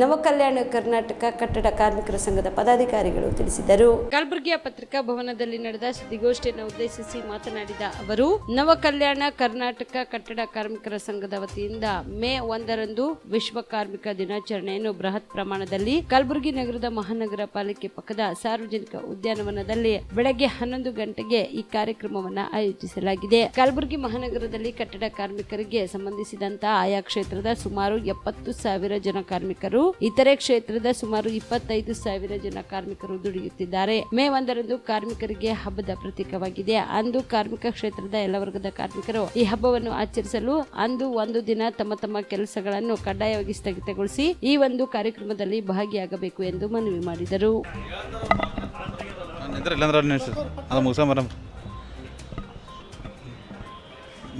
ನವಕಲ್ಯಾಣ ಕರ್ನಾಟಕ ಕಟ್ಟಡ ಕಾರ್ಮಿಕರ ಸಂಘದ ಪದಾಧಿಕಾರಿಗಳು ತಿಳಿಸಿದರು. ಕಲಬುರಗಿಯ ಪತ್ರಿಕಾ ಭವನದಲ್ಲಿ ನಡೆದ ಸುದ್ದಿಗೋಷ್ಠಿಯನ್ನು ಉದ್ದೇಶಿಸಿ ಮಾತನಾಡಿದ ಅವರು, ನವಕಲ್ಯಾಣ ಕರ್ನಾಟಕ ಕಟ್ಟಡ ಕಾರ್ಮಿಕರ ಸಂಘದ ವತಿಯಿಂದ ಮೇ 1ರಂದು ವಿಶ್ವ ಕಾರ್ಮಿಕ ದಿನಾಚರಣೆಯನ್ನು ಬೃಹತ್ ಪ್ರಮಾಣದಲ್ಲಿ ಕಲಬುರಗಿ ನಗರದ ಮಹಾನಗರ ಪಾಲಿಕೆ ಪಕ್ಕದ ಸಾರ್ವಜನಿಕ ಉದ್ಯಾನವನದಲ್ಲಿ ಬೆಳಗ್ಗೆ 11 ಗಂಟೆಗೆ ಈ ಕಾರ್ಯಕ್ರಮವನ್ನು ಆಯೋಜಿಸಲಾಗಿದೆ. ಕಲಬುರಗಿ ಮಹಾನಗರದಲ್ಲಿ ಕಟ್ಟಡ ಕಾರ್ಮಿಕರಿಗೆ ಸಂಬಂಧಿಸಿದಂತಹ ಆಯಾ ಕ್ಷೇತ್ರದ ಸುಮಾರು 70,000 ಜನ ಕಾರ್ಮಿಕರು, ಇತರೆ ಕ್ಷೇತ್ರದ ಸುಮಾರು 25,000 ಜನ ಕಾರ್ಮಿಕರು ದುಡಿಯುತ್ತಿದ್ದಾರೆ. ಮೇ 1ರಂದು ಕಾರ್ಮಿಕರಿಗೆ ಹಬ್ಬದ ಪ್ರತೀಕವಾಗಿದೆ. ಅಂದು ಕಾರ್ಮಿಕ ಕ್ಷೇತ್ರದ ಎಲ್ಲ ವರ್ಗದ ಕಾರ್ಮಿಕರು ಈ ಹಬ್ಬವನ್ನು ಆಚರಿಸಲು ಅಂದು ಒಂದು ದಿನ ತಮ್ಮ ತಮ್ಮ ಕೆಲಸಗಳನ್ನು ಕಡ್ಡಾಯವಾಗಿ ಸ್ಥಗಿತಗೊಳಿಸಿ ಈ ಒಂದು ಕಾರ್ಯಕ್ರಮದಲ್ಲಿ ಭಾಗಿಯಾಗಬೇಕು ಎಂದು ಮನವಿ ಮಾಡಿದರು.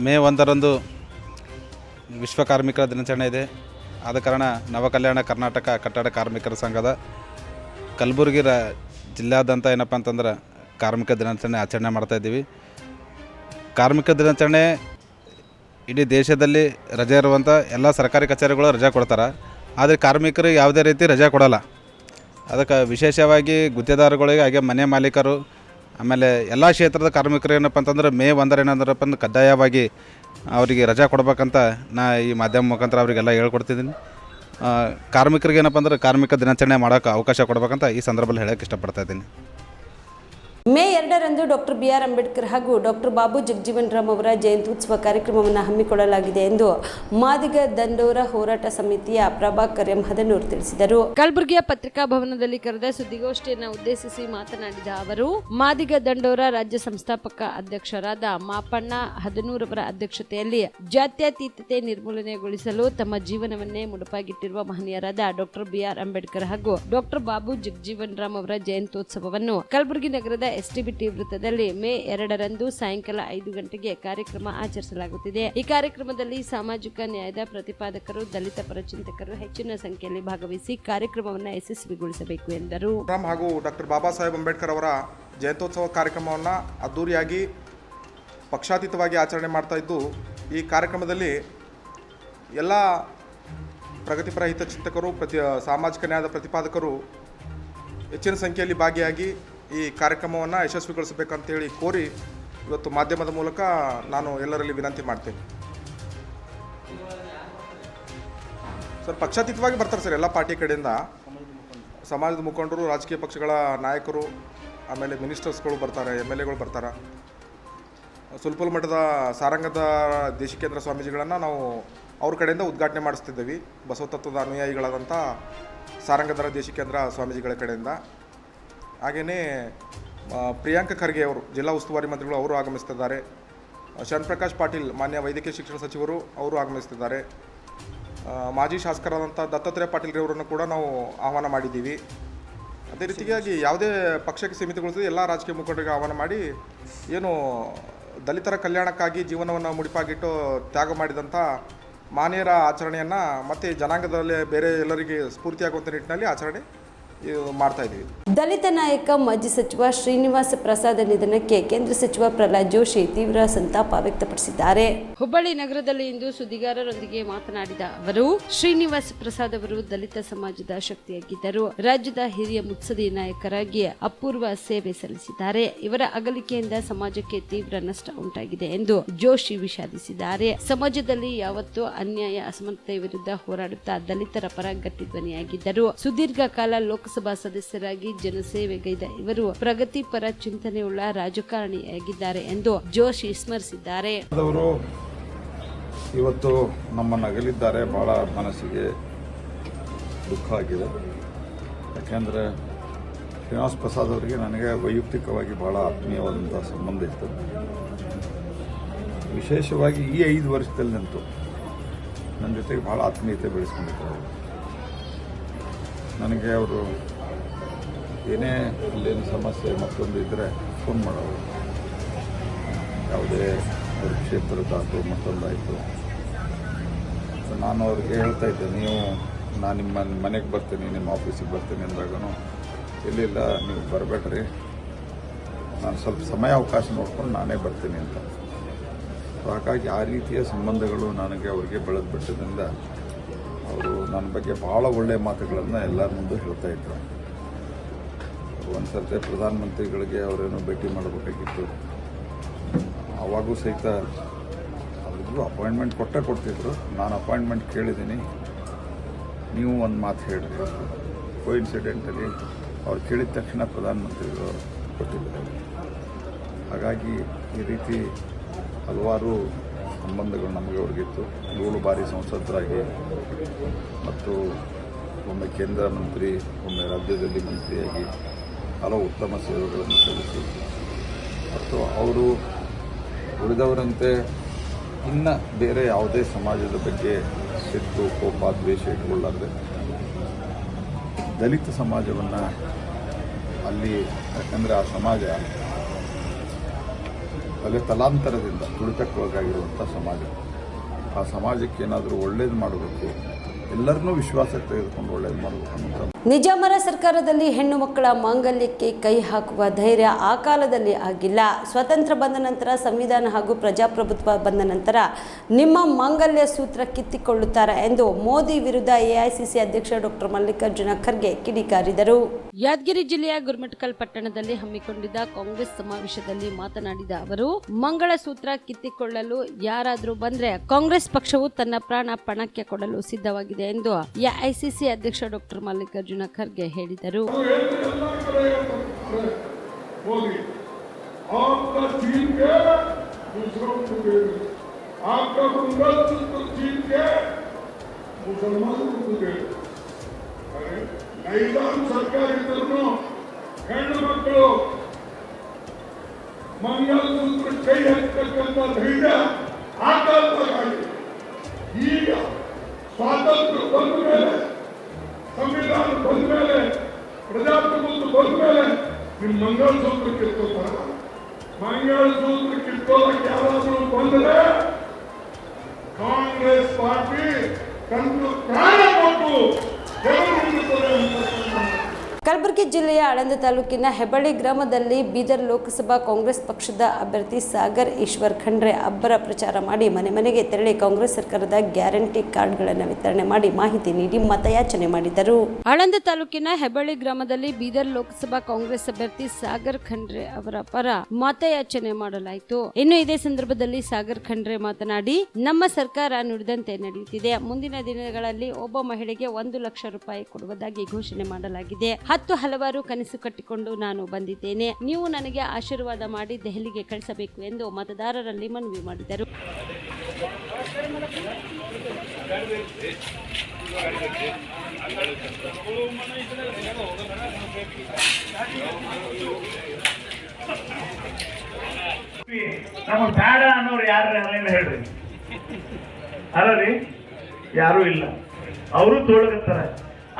ಮೇ 1ರಂದು ವಿಶ್ವ ಕಾರ್ಮಿಕರ ದಿನಾಚರಣೆ ಇದೆ. ಆದ ಕಾರಣ ನವಕಲ್ಯಾಣ ಕರ್ನಾಟಕ ಕಟ್ಟಡ ಕಾರ್ಮಿಕರ ಸಂಘದ ಕಲಬುರಗಿ ಜಿಲ್ಲಾದ್ಯಂತ ಏನಪ್ಪ ಅಂತಂದ್ರೆ ಕಾರ್ಮಿಕ ದಿನಾಚರಣೆ ಆಚರಣೆ ಮಾಡ್ತಾಯಿದ್ದೀವಿ. ಕಾರ್ಮಿಕ ದಿನಾಚರಣೆ ಇಡೀ ದೇಶದಲ್ಲಿ ರಜೆ ಇರುವಂಥ ಎಲ್ಲ ಸರ್ಕಾರಿ ಕಚೇರಿಗಳು ರಜೆ ಕೊಡ್ತಾರೆ. ಆದರೆ ಕಾರ್ಮಿಕರಿಗೆ ಯಾವುದೇ ರೀತಿ ರಜೆ ಕೊಡೋಲ್ಲ. ಅದಕ್ಕೆ ವಿಶೇಷವಾಗಿ ಗುತ್ತಿಗೆದಾರಗಳಿಗೆ, ಹಾಗೆ ಮನೆ ಮಾಲೀಕರು, ಆಮೇಲೆ ಎಲ್ಲ ಕ್ಷೇತ್ರದ ಕಾರ್ಮಿಕರು ಏನಪ್ಪ ಅಂತಂದ್ರೆ ಮೇ 1 ಏನಂದ್ರಪ್ಪ ಅಂದ್ರೆ ಕಡ್ಡಾಯವಾಗಿ ಅವರಿಗೆ ರಜೆ ಕೊಡ್ಬೇಕಂತ ನಾ ಈ ಮಾಧ್ಯಮ ಮುಖಾಂತರ ಅವರಿಗೆಲ್ಲ ಹೇಳ್ಕೊಡ್ತಿದ್ದೀನಿ. ಕಾರ್ಮಿಕರಿಗೆ ಏನಪ್ಪ ಅಂದ್ರೆ ಕಾರ್ಮಿಕ ದಿನಾಚರಣೆ ಮಾಡೋಕ್ಕೆ ಅವಕಾಶ ಕೊಡ್ಬೇಕಂತ ಈ ಸಂದರ್ಭದಲ್ಲಿ ಹೇಳೋಕ್ಕೆ ಇಷ್ಟಪಡ್ತಾ ಇದ್ದೀನಿ. ಮೇ 2ರಂದು ಡಾಕ್ಟರ್ BR ಅಂಬೇಡ್ಕರ್ ಹಾಗೂ ಡಾಕ್ಟರ್ ಬಾಬು ಜಗಜೀವನ್ ರಾಮ್ ಅವರ ಜಯಂತ್ಯುತ್ಸವ ಕಾರ್ಯಕ್ರಮವನ್ನು ಹಮ್ಮಿಕೊಳ್ಳಲಾಗಿದೆ ಎಂದು ಮಾದಿಗ ದಂಡೋರ ಹೋರಾಟ ಸಮಿತಿಯ ಪ್ರಭಾಕರ್ ಎಂ ಹದನೂರ್ ತಿಳಿಸಿದರು. ಕಲಬುರಗಿಯ ಪತ್ರಿಕಾ ಭವನದಲ್ಲಿ ಕರೆದ ಸುದ್ದಿಗೋಷ್ಠಿಯನ್ನು ಉದ್ದೇಶಿಸಿ ಮಾತನಾಡಿದ ಅವರು, ಮಾದಿಗ ದಂಡೋರ ರಾಜ್ಯ ಸಂಸ್ಥಾಪಕ ಅಧ್ಯಕ್ಷರಾದ ಮಾಪಣ್ಣ ಹದನೂರ್ ಅವರ ಅಧ್ಯಕ್ಷತೆಯಲ್ಲಿ ಜಾತ್ಯತೀತತೆ ನಿರ್ಮೂಲನೆಗೊಳಿಸಲು ತಮ್ಮ ಜೀವನವನ್ನೇ ಮುಡುಪಾಗಿಟ್ಟಿರುವ ಮಹನೀಯರಾದ ಡಾಕ್ಟರ್ BR ಅಂಬೇಡ್ಕರ್ ಹಾಗೂ ಡಾಕ್ಟರ್ ಬಾಬು ಜಗಜೀವನ್ ರಾಮ್ ಅವರ ಜಯಂತ್ಯೋತ್ಸವವನ್ನು ಕಲಬುರಗಿ ನಗರದ STBT ವೃತ್ತದಲ್ಲಿ ಮೇ 2ರಂದು ಸಾಯಂಕಾಲ 5 ಗಂಟೆಗೆ ಕಾರ್ಯಕ್ರಮ ಆಚರಿಸಲಾಗುತ್ತಿದೆ. ಈ ಕಾರ್ಯಕ್ರಮದಲ್ಲಿ ಸಾಮಾಜಿಕ ನ್ಯಾಯದ ಪ್ರತಿಪಾದಕರು, ದಲಿತ ಪರ ಚಿಂತಕರು ಹೆಚ್ಚಿನ ಸಂಖ್ಯೆಯಲ್ಲಿ ಭಾಗವಹಿಸಿ ಕಾರ್ಯಕ್ರಮವನ್ನು ಯಶಸ್ವಿಗೊಳಿಸಬೇಕು ಎಂದರು. ಹಾಗೂ ಡಾಕ್ಟರ್ ಬಾಬಾ ಸಾಹೇಬ್ ಅಂಬೇಡ್ಕರ್ ಅವರ ಜಯಂತ್ಯೋತ್ಸವ ಕಾರ್ಯಕ್ರಮವನ್ನು ಅದ್ದೂರಿಯಾಗಿ ಪಕ್ಷಾತೀತವಾಗಿ ಆಚರಣೆ ಮಾಡ್ತಾ ಇದ್ದು, ಈ ಕಾರ್ಯಕ್ರಮದಲ್ಲಿ ಎಲ್ಲ ಪ್ರಗತಿಪರ ಹಿತಚಿಂತಕರು, ಸಾಮಾಜಿಕ ನ್ಯಾಯದ ಪ್ರತಿಪಾದಕರು ಹೆಚ್ಚಿನ ಸಂಖ್ಯೆಯಲ್ಲಿ ಭಾಗಿಯಾಗಿ ಈ ಕಾರ್ಯಕ್ರಮವನ್ನು ಯಶಸ್ವಿಗೊಳಿಸಬೇಕಂತೇಳಿ ಕೋರಿ ಇವತ್ತು ಮಾಧ್ಯಮದ ಮೂಲಕ ನಾನು ಎಲ್ಲರಲ್ಲಿ ವಿನಂತಿ ಮಾಡ್ತೇನೆ. ಸರ್, ಪಕ್ಷಾತೀತವಾಗಿ ಬರ್ತಾರೆ ಸರ್ ಎಲ್ಲ ಪಾರ್ಟಿ ಕಡೆಯಿಂದ, ಸಮಾಜದ ಮುಖಂಡರು, ರಾಜಕೀಯ ಪಕ್ಷಗಳ ನಾಯಕರು, ಆಮೇಲೆ ಮಿನಿಸ್ಟರ್ಸ್ಗಳು ಬರ್ತಾರೆ, MLAಗಳು ಬರ್ತಾರೆ. ಸುಲ್ಪುಲ್ ಮಠದ ಸಾರಂಗದ ದೇಶಿಕೇಂದ್ರ ಸ್ವಾಮೀಜಿಗಳನ್ನು ನಾವು ಅವ್ರ ಕಡೆಯಿಂದ ಉದ್ಘಾಟನೆ ಮಾಡಿಸ್ತಿದ್ದೀವಿ, ಬಸವ ತತ್ವದ ಅನುಯಾಯಿಗಳಾದಂಥ ಸಾರಂಗದರ ದೇಶಿಕೇಂದ್ರ ಸ್ವಾಮೀಜಿಗಳ ಕಡೆಯಿಂದ. ಹಾಗೆಯೇ ಪ್ರಿಯಾಂಕ ಖರ್ಗೆ ಅವರು, ಜಿಲ್ಲಾ ಉಸ್ತುವಾರಿ ಮಂತ್ರಿಗಳು, ಅವರು ಆಗಮಿಸ್ತಿದ್ದಾರೆ. ಶರಣ್ ಪ್ರಕಾಶ್ ಪಾಟೀಲ್, ಮಾನ್ಯ ವೈದ್ಯಕೀಯ ಶಿಕ್ಷಣ ಸಚಿವರು, ಅವರು ಆಗಮಿಸ್ತಿದ್ದಾರೆ. ಮಾಜಿ ಶಾಸಕರಾದಂಥ ದತ್ತಾತ್ರೇಯ ಪಾಟೀಲ್ ಅವರನ್ನು ಕೂಡ ನಾವು ಆಹ್ವಾನ ಮಾಡಿದ್ದೀವಿ. ಅದೇ ರೀತಿಯಾಗಿ ಯಾವುದೇ ಪಕ್ಷಕ್ಕೆ ಸೀಮಿತಗೊಳಿಸದೆ ಎಲ್ಲ ರಾಜಕೀಯ ಮುಖಂಡರಿಗೆ ಆಹ್ವಾನ ಮಾಡಿ, ಏನು ದಲಿತರ ಕಲ್ಯಾಣಕ್ಕಾಗಿ ಜೀವನವನ್ನು ಮುಡಿಪಾಗಿಟ್ಟು ತ್ಯಾಗ ಮಾಡಿದಂಥ ಮಾನ್ಯರ ಆಚರಣೆಯನ್ನು ಮತ್ತು ಜನಾಂಗದಲ್ಲಿ ಬೇರೆ ಎಲ್ಲರಿಗೆ ಸ್ಫೂರ್ತಿಯಾಗುವಂಥ ನಿಟ್ಟಿನಲ್ಲಿ ಆಚರಣೆ ಮಾಡ್ತಾ ಇದ್ದೀವಿ. ದಲಿತ ನಾಯಕ ಮಾಜಿ ಸಚಿವ ಶ್ರೀನಿವಾಸ ಪ್ರಸಾದ್ ನಿಧನಕ್ಕೆ ಕೇಂದ್ರ ಸಚಿವ ಪ್ರಹ್ಲಾದ್ ಜೋಶಿ ತೀವ್ರ ಸಂತಾಪ ವ್ಯಕ್ತಪಡಿಸಿದ್ದಾರೆ. ಹುಬ್ಬಳ್ಳಿ ನಗರದಲ್ಲಿ ಇಂದು ಸುದ್ದಿಗಾರರೊಂದಿಗೆ ಮಾತನಾಡಿದ ಅವರು, ಶ್ರೀನಿವಾಸ ಪ್ರಸಾದ್ ಅವರು ದಲಿತ ಸಮಾಜದ ಶಕ್ತಿಯಾಗಿದ್ದರು. ರಾಜ್ಯದ ಹಿರಿಯ ಮುತ್ಸದಿ ನಾಯಕರಾಗಿ ಅಪೂರ್ವ ಸೇವೆ ಸಲ್ಲಿಸಿದ್ದಾರೆ. ಇವರ ಅಗಲಿಕೆಯಿಂದ ಸಮಾಜಕ್ಕೆ ತೀವ್ರ ನಷ್ಟ ಉಂಟಾಗಿದೆ ಎಂದು ಜೋಶಿ ವಿಷಾದಿಸಿದ್ದಾರೆ. ಸಮಾಜದಲ್ಲಿ ಯಾವತ್ತೂ ಅನ್ಯಾಯ, ಅಸಮಾನತೆ ವಿರುದ್ಧ ಹೋರಾಡುತ್ತಾ ದಲಿತರ ಪರ ಗಟ್ಟಿ ಧ್ವನಿಯಾಗಿದ್ದರು. ಸುದೀರ್ಘ ಕಾಲ ಲೋಕಸಭಾ ಸದಸ್ಯರಾಗಿ ಜನಸೇವೆಗೈದ ಇವರು ಪ್ರಗತಿಪರ ಚಿಂತನೆಯುಳ್ಳ ರಾಜಕಾರಣಿಯಾಗಿದ್ದಾರೆ ಎಂದು ಜೋಶಿ ಸ್ಮರಿಸಿದ್ದಾರೆ. ಇವತ್ತು ನಮ್ಮನ್ನು ಅಗಲಿದ್ದಾರೆ. ಬಹಳ ಮನಸ್ಸಿಗೆ ದುಃಖ ಆಗಿದೆ. ಯಾಕೆಂದರೆ ಶ್ರೀನಿವಾಸ ಪ್ರಸಾದ್ ಅವರಿಗೆ ನನಗೆ ವೈಯಕ್ತಿಕವಾಗಿ ಬಹಳ ಆತ್ಮೀಯವಾದಂಥ ಸಂಬಂಧ ಇತ್ತು. ವಿಶೇಷವಾಗಿ ಈ 5 ವರ್ಷದಲ್ಲಂತೂ ನನ್ನ ಜೊತೆಗೆ ಬಹಳ ಆತ್ಮೀಯತೆ ಬೆಳೆಸ್ಕೊಂಡಿದ್ದಾರೆ. ನನಗೆ ಅವರು ಏನೇ ಅಲ್ಲೇನು ಸಮಸ್ಯೆ ಮತ್ತೊಂದು ಇದ್ದರೆ ಫೋನ್ ಮಾಡೋರು. ಯಾವುದೇ ಅವ್ರ ಕ್ಷೇತ್ರದ್ದಾಯಿತು ಮತ್ತೊಂದಾಯಿತು, ನಾನು ಅವ್ರಿಗೆ ಹೇಳ್ತಾ ಇದ್ದೆ, ನಾನು ನಿಮ್ಮ ಮನೆಗೆ ಬರ್ತೀನಿ, ನಿಮ್ಮ ಆಫೀಸಿಗೆ ಬರ್ತೀನಿ ಅಂದಾಗೂ, ಇಲ್ಲಿಲ್ಲ ನೀವು ಬರಬೇಡ್ರಿ, ನಾನು ಸ್ವಲ್ಪ ಸಮಯ ಅವಕಾಶ ನೋಡ್ಕೊಂಡು ನಾನೇ ಬರ್ತೀನಿ ಅಂತ. ಹಾಗಾಗಿ ಆ ರೀತಿಯ ಸಂಬಂಧಗಳು ನನಗೆ ಅವರಿಗೆ ಬೆಳೆದು ಬಿಟ್ಟಿದ್ದರಿಂದ ಅವರು ನನ್ನ ಬಗ್ಗೆ ಭಾಳ ಒಳ್ಳೆಯ ಮಾತುಗಳನ್ನು ಎಲ್ಲರ ಮುಂದೆ ಹೇಳ್ತಾ ಇದ್ರು. ಒಂದು ಸರ್ತಿ ಪ್ರಧಾನಮಂತ್ರಿಗಳಿಗೆ ಅವರೇನೋ ಭೇಟಿ ಮಾಡಬೇಕಾಗಿತ್ತು. ಆವಾಗೂ ಸಹಿತ ಅವ್ರಿಗೂ ಅಪಾಯಿಂಟ್ಮೆಂಟ್ ಕೊಡ್ತಿದ್ರು. ನಾನು ಅಪಾಯಿಂಟ್ಮೆಂಟ್ ಕೇಳಿದ್ದೀನಿ, ನೀವು ಒಂದು ಮಾತು ಹೇಳಿರಿ. ಕೋಇನ್ಸಿಡೆಂಟಲಿ ಅವ್ರು ಕೇಳಿದ ತಕ್ಷಣ ಪ್ರಧಾನಮಂತ್ರಿಗಳು ಕೊಟ್ಟಿದ್ದಾರೆ. ಹಾಗಾಗಿ ಈ ರೀತಿ ಹಲವಾರು ಸಂಬಂಧಗಳು ನಮಗೆ ಅವ್ರಿಗಿತ್ತು. 7 ಬಾರಿ ಸಂಸದರಾಗಿ ಮತ್ತು ಒಮ್ಮೆ ಕೇಂದ್ರ ಮಂತ್ರಿ, ಒಮ್ಮೆ ರಾಜ್ಯದಲ್ಲಿ ಮಂತ್ರಿಯಾಗಿ ಹಲವು ಉತ್ತಮ ಸೇವೆಗಳನ್ನು ಸಲ್ಲಿಸಿ ಮತ್ತು ಅವರು ಉಳಿದವರಂತೆ ಇನ್ನು ಬೇರೆ ಯಾವುದೇ ಸಮಾಜದ ಬಗ್ಗೆ ಸಿಟ್ಟು, ಕೋಪ, ದ್ವೇಷ ಇಟ್ಕೊಳ್ಳಾರ್ದೆ ದಲಿತ ಸಮಾಜವನ್ನು ಅಲ್ಲಿ, ಯಾಕಂದರೆ ಆ ಸಮಾಜ ತಲಾಂತರದಿಂದ ತುಳಿತಕ್ಕೊಳಗಾಗಿರುವಂಥ ಸಮಾಜ. ಆ ಸಮಾಜಕ್ಕೆ ಏನಾದರೂ ಒಳ್ಳೇದು ಮಾಡಬೇಕು, ಎಲ್ಲರನ್ನೂ ವಿಶ್ವಾಸಕ್ಕೆ ತೆಗೆದುಕೊಂಡು ಒಳ್ಳೇದು ಮಾಡಬೇಕು ಅನ್ನೋ. ನಿಜಾಮರ ಸರ್ಕಾರದಲ್ಲಿ ಹೆಣ್ಣು ಮಕ್ಕಳ ಮಾಂಗಲ್ಯಕ್ಕೆ ಕೈ ಹಾಕುವ ಧೈರ್ಯ ಆ ಕಾಲದಲ್ಲಿ ಆಗಿಲ್ಲ. ಸ್ವತಂತ್ರ ಬಂದ ನಂತರ, ಸಂವಿಧಾನ ಹಾಗೂ ಪ್ರಜಾಪ್ರಭುತ್ವ ಬಂದ ನಂತರ ನಿಮ್ಮ ಮಾಂಗಲ್ಯ ಸೂತ್ರ ಕಿತ್ತಿಕೊಳ್ಳುತ್ತಾರೆ ಎಂದು ಮೋದಿ ವಿರುದ್ಧ AICC ಅಧ್ಯಕ್ಷ ಡಾಕ್ಟರ್ ಮಲ್ಲಿಕಾರ್ಜುನ ಖರ್ಗೆ ಕಿಡಿಕಾರಿದರು. ಯಾದಗಿರಿ ಜಿಲ್ಲೆಯ ಗುರುಮಠಕಲ್ ಪಟ್ಟಣದಲ್ಲಿ ಹಮ್ಮಿಕೊಂಡಿದ್ದ ಕಾಂಗ್ರೆಸ್ ಸಮಾವೇಶದಲ್ಲಿ ಮಾತನಾಡಿದ ಅವರು, ಮಂಗಳಸೂತ್ರ ಕಿತ್ತಿಕೊಳ್ಳಲು ಯಾರಾದರೂ ಬಂದ್ರೆ ಕಾಂಗ್ರೆಸ್ ಪಕ್ಷವು ತನ್ನ ಪ್ರಾಣ ಪಣಕ್ಕೆ ಕೊಡಲು ಸಿದ್ಧವಾಗಿದೆ ಎಂದು AICC ಅಧ್ಯಕ್ಷ ಡಾಕ್ಟರ್ ಮಲ್ಲಿಕಾರ್ಜುನ ಖರ್ಗೆ ಹೇಳಿದರು. ಸರ್ಕಾರ ಇದ್ರೂ ಹೆಣ್ಣು ಮಕ್ಕಳು ಮಂಗಲಸೂತ್ರ ಕೈ ಹಾಕತಕ್ಕಂಥ ಧೈರ್ಯ ಆ ಕಾಲದಾಗಿ. ಈಗ ಸ್ವಾತಂತ್ರ್ಯ ಬಂದ ಮೇಲೆ, ಸಂವಿಧಾನ ಬಂದ ಮೇಲೆ, ಪ್ರಜಾಪ್ರಭುತ್ವ ಬಂದ ಮೇಲೆ ನಿಮ್ಮ ಮಂಗಲಸೂತ್ರ ಕಿತ್ಕೋತಾರ. ಮಂಗಲಸೂತ್ರ ಕಿತ್ಕೋಲಕ್ಕೆ ಯಾರಾದರೂ ಬಂದರೆ ಕಾಂಗ್ರೆಸ್ ಪಾರ್ಟಿ ಕಂಡು ಪ್ರಾಣ ಕೊಟ್ಟು ಕಲಬುರಗಿ ಜಿಲ್ಲೆಯ ಆಳಂದ ತಾಲೂಕಿನ ಹೆಬ್ಬಳ್ಳಿ ಗ್ರಾಮದಲ್ಲಿ ಬೀದರ್ ಲೋಕಸಭಾ ಕಾಂಗ್ರೆಸ್ ಪಕ್ಷದ ಅಭ್ಯರ್ಥಿ ಸಾಗರ್ ಈಶ್ವರ್ ಖಂಡ್ರೆ ಅಬ್ಬರ ಪ್ರಚಾರ ಮಾಡಿ ಮನೆ ಮನೆಗೆ ತೆರಳಿ ಕಾಂಗ್ರೆಸ್ ಸರ್ಕಾರದ ಗ್ಯಾರಂಟಿ ಕಾರ್ಡ್ಗಳನ್ನು ವಿತರಣೆ ಮಾಡಿ ಮಾಹಿತಿ ನೀಡಿ ಮತಯಾಚನೆ ಮಾಡಿದರು. ಆಳಂದ ತಾಲೂಕಿನ ಹೆಬ್ಬಳ್ಳಿ ಗ್ರಾಮದಲ್ಲಿ ಬೀದರ್ ಲೋಕಸಭಾ ಕಾಂಗ್ರೆಸ್ ಅಭ್ಯರ್ಥಿ ಸಾಗರ್ ಖಂಡ್ರೆ ಅವರ ಪರ ಮತಯಾಚನೆ ಮಾಡಲಾಯಿತು. ಇನ್ನು ಇದೇ ಸಂದರ್ಭದಲ್ಲಿ ಸಾಗರ್ ಖಂಡ್ರೆ ಮಾತನಾಡಿ, ನಮ್ಮ ಸರ್ಕಾರ ನುಡಿದಂತೆ ನಡೆಯುತ್ತಿದೆ. ಮುಂದಿನ ದಿನಗಳಲ್ಲಿ ಒಬ್ಬ ಮಹಿಳೆಗೆ 1 ಲಕ್ಷ ರೂಪಾಯಿ ಕೊಡುವುದಾಗಿ ಘೋಷಣೆ ಮಾಡಲಾಗಿದೆ. 10 ಹಲವಾರು ಕನಸು ಕಟ್ಟಿಕೊಂಡು ನಾನು ಬಂದಿದ್ದೇನೆ. ನೀವು ನನಗೆ ಆಶೀರ್ವಾದ ಮಾಡಿ ದೆಹಲಿಗೆ ಕಳಿಸಬೇಕು ಎಂದು ಮತದಾರರಲ್ಲಿ ಮನವಿ ಮಾಡಿದರು. ನಮಗೆ ಬೇಡ ಅನ್ನೋರು ಯಾರು ಹೇಳ್ರಿ, ಅಲ್ಲರಿ ಯಾರು ಇಲ್ಲ, ಅವರು ತೋಳಗತ್ತಾರ.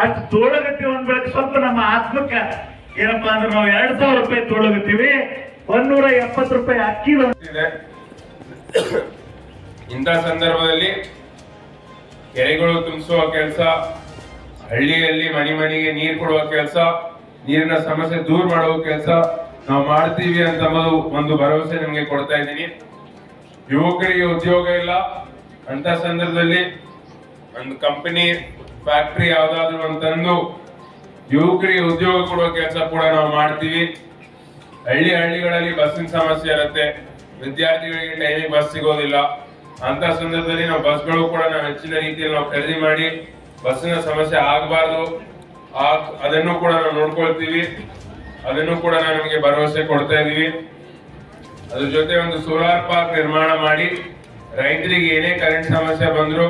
ಅಷ್ಟು ತೋಳಗತ್ತೀವಿ ಒಂದ್ ಬೆಳಗ್ಗೆ ಸ್ವಲ್ಪ ನಮ್ಮ ಆತ್ಮಕ್ಕೆ ಏನಪ್ಪಾ ಅಂದ್ರೆ ನಾವು 2000 ರೂಪಾಯಿ ತೋಳಗತ್ತೀವಿ, 170 ರೂಪಾಯಿ ಅಕ್ಕಿ ಇದೆ. ಇಂಥ ಸಂದರ್ಭದಲ್ಲಿ ಕೆರೆಗಳು ತುಂಬಿಸುವ ಕೆಲಸ, ಹಳ್ಳಿಯಲ್ಲಿ ಮನೆಗೆ ನೀರು ಕೊಡುವ ಕೆಲಸ, ನೀರಿನ ಸಮಸ್ಯೆ ದೂರ ಮಾಡುವ ಕೆಲಸ ನಾವು ಮಾಡ್ತೀವಿ ಅಂತ ಒಂದು ಭರವಸೆ ನಿಮ್ಗೆ ಕೊಡ್ತಾ ಇದ್ದೀನಿ. ಯುವಕರಿಗೆ ಉದ್ಯೋಗ ಇಲ್ಲ ಅಂತ ಸಂದರ್ಭದಲ್ಲಿ ಒಂದು ಕಂಪನಿ ಫ್ಯಾಕ್ಟರಿ ಯಾವ್ದಾದ್ರು ಅಂತಂದು ಯುವಕರಿಗೆ ಉದ್ಯೋಗ ಕೊಡುವ ಕೆಲಸ ಕೂಡ ನಾವು ಮಾಡ್ತೀವಿ. ಹಳ್ಳಿಗಳಲ್ಲಿ ಬಸ್ಸಿನ ಸಮಸ್ಯೆ ಇರುತ್ತೆ, ವಿದ್ಯಾರ್ಥಿಗಳಿಗೆ ಟೈಮಿಗೆ ಬಸ್ ಸಿಗೋದಿಲ್ಲ. ಅಂತ ಸಂದರ್ಭದಲ್ಲಿ ನಾವು ಬಸ್ಗಳು ಕೂಡ ನಾವು ಹೆಚ್ಚಿನ ರೀತಿಯಲ್ಲಿ ನಾವು ಖರೀದಿ ಮಾಡಿ ಬಸ್ಸಿನ ಸಮಸ್ಯೆ ಆಗಬಾರ್ದು, ಅದನ್ನು ಕೂಡ ನಾವು ನೋಡ್ಕೊಳ್ತೀವಿ. ಅದನ್ನು ಕೂಡ ನಾವು ನಿಮಗೆ ಭರವಸೆ ಕೊಡ್ತಾ ಇದೀವಿ. ಅದ್ರ ಜೊತೆ ಒಂದು ಸೋಲಾರ್ ಪಾರ್ಕ್ ನಿರ್ಮಾಣ ಮಾಡಿ ರೈತರಿಗೆ ಏನೇ ಕರೆಂಟ್ ಸಮಸ್ಯೆ ಬಂದ್ರು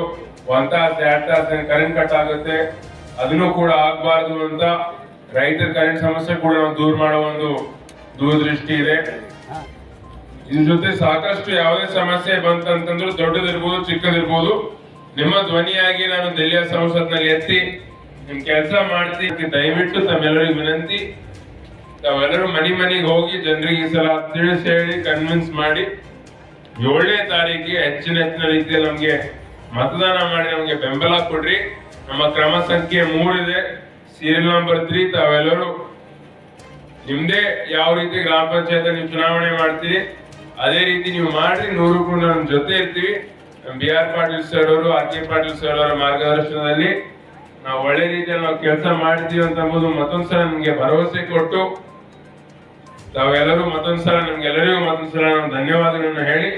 1 ತಾಸು 2 ತಾಸು ಕರೆಂಟ್ ಕಟ್ ಆಗುತ್ತೆ, ಅದನ್ನು ಕೂಡ ಆಗ್ಬಾರ್ದು ಅಂತ ರೈತರ ಕರೆಂಟ್ ಸಮಸ್ಯೆ ಕೂಡ ನಾವು ದೂರ ಮಾಡುವ ಒಂದು ದೂರದೃಷ್ಟಿ ಇದೆ. ಇದ್ರ ಜೊತೆ ಸಾಕಷ್ಟು ಯಾವುದೇ ಸಮಸ್ಯೆ ಬಂತಂತಂದ್ರು ದೊಡ್ಡದಿರ್ಬೋದು ಚಿಕ್ಕದಿರ್ಬೋದು, ನಿಮ್ಮ ಧ್ವನಿಯಾಗಿ ನಾನು ದೆಹಲಿಯ ಸಂಸತ್ನಲ್ಲಿ ಎತ್ತಿ ನಿಮ್ ಕೆಲಸ ಮಾಡ್ತೀನಿ. ದಯವಿಟ್ಟು ತಮ್ಮೆಲ್ಲರಿಗೂ ವಿನಂತಿ, ತಾವೆಲ್ಲರೂ ಮನೆಗೆ ಹೋಗಿ ಜನರಿಗೆ ಈ ಸಲ ತಿಳಿಸಿ ಹೇಳಿ ಕನ್ವಿನ್ಸ್ ಮಾಡಿ 7ನೇ ತಾರೀಕಿಗೆ ಹೆಚ್ಚಿನ ರೀತಿಯಲ್ಲಿ ನಮ್ಗೆ ಮತದಾನ ಮಾಡಿ ನಮ್ಗೆ ಬೆಂಬಲ ಕೊಡ್ರಿ. ನಮ್ಮ ಕ್ರಮ ಸಂಖ್ಯೆ 3 ಇದೆ, ಸೀರಿಯಲ್ ನಂಬರ್ 3. ತಾವೆಲ್ಲರೂ ನಿಮ್ದೇ ಯಾವ ರೀತಿ ಗ್ರಾಮ ಪಂಚಾಯತ್ ನೀವು ಚುನಾವಣೆ ಮಾಡ್ತೀರಿ ಅದೇ ರೀತಿ ನೀವು ಮಾಡ್ರಿ. 100 ನಮ್ಮ ಜೊತೆ ಇರ್ತೀವಿ. BR ಪಾಟೀಲ್ ಸರ್ ಅವರು, RK ಪಾಟೀಲ್ ಸರ್ ಅವರ ಮಾರ್ಗದರ್ಶನದಲ್ಲಿ ನಾವು ಒಳ್ಳೆ ರೀತಿಯಲ್ಲಿ ನಾವು ಕೆಲಸ ಮಾಡ್ತೀವಿ ಅಂತ ಮತ್ತೊಂದ್ಸಲ ನಿಮ್ಗೆ ಭರವಸೆ ಕೊಟ್ಟು ತಾವೆಲ್ಲರೂ ನಮ್ಗೆಲ್ಲರಿಗೂ ಮತ್ತೊಂದ್ಸಲ ನಾವು ಧನ್ಯವಾದಗಳನ್ನು ಹೇಳಿ,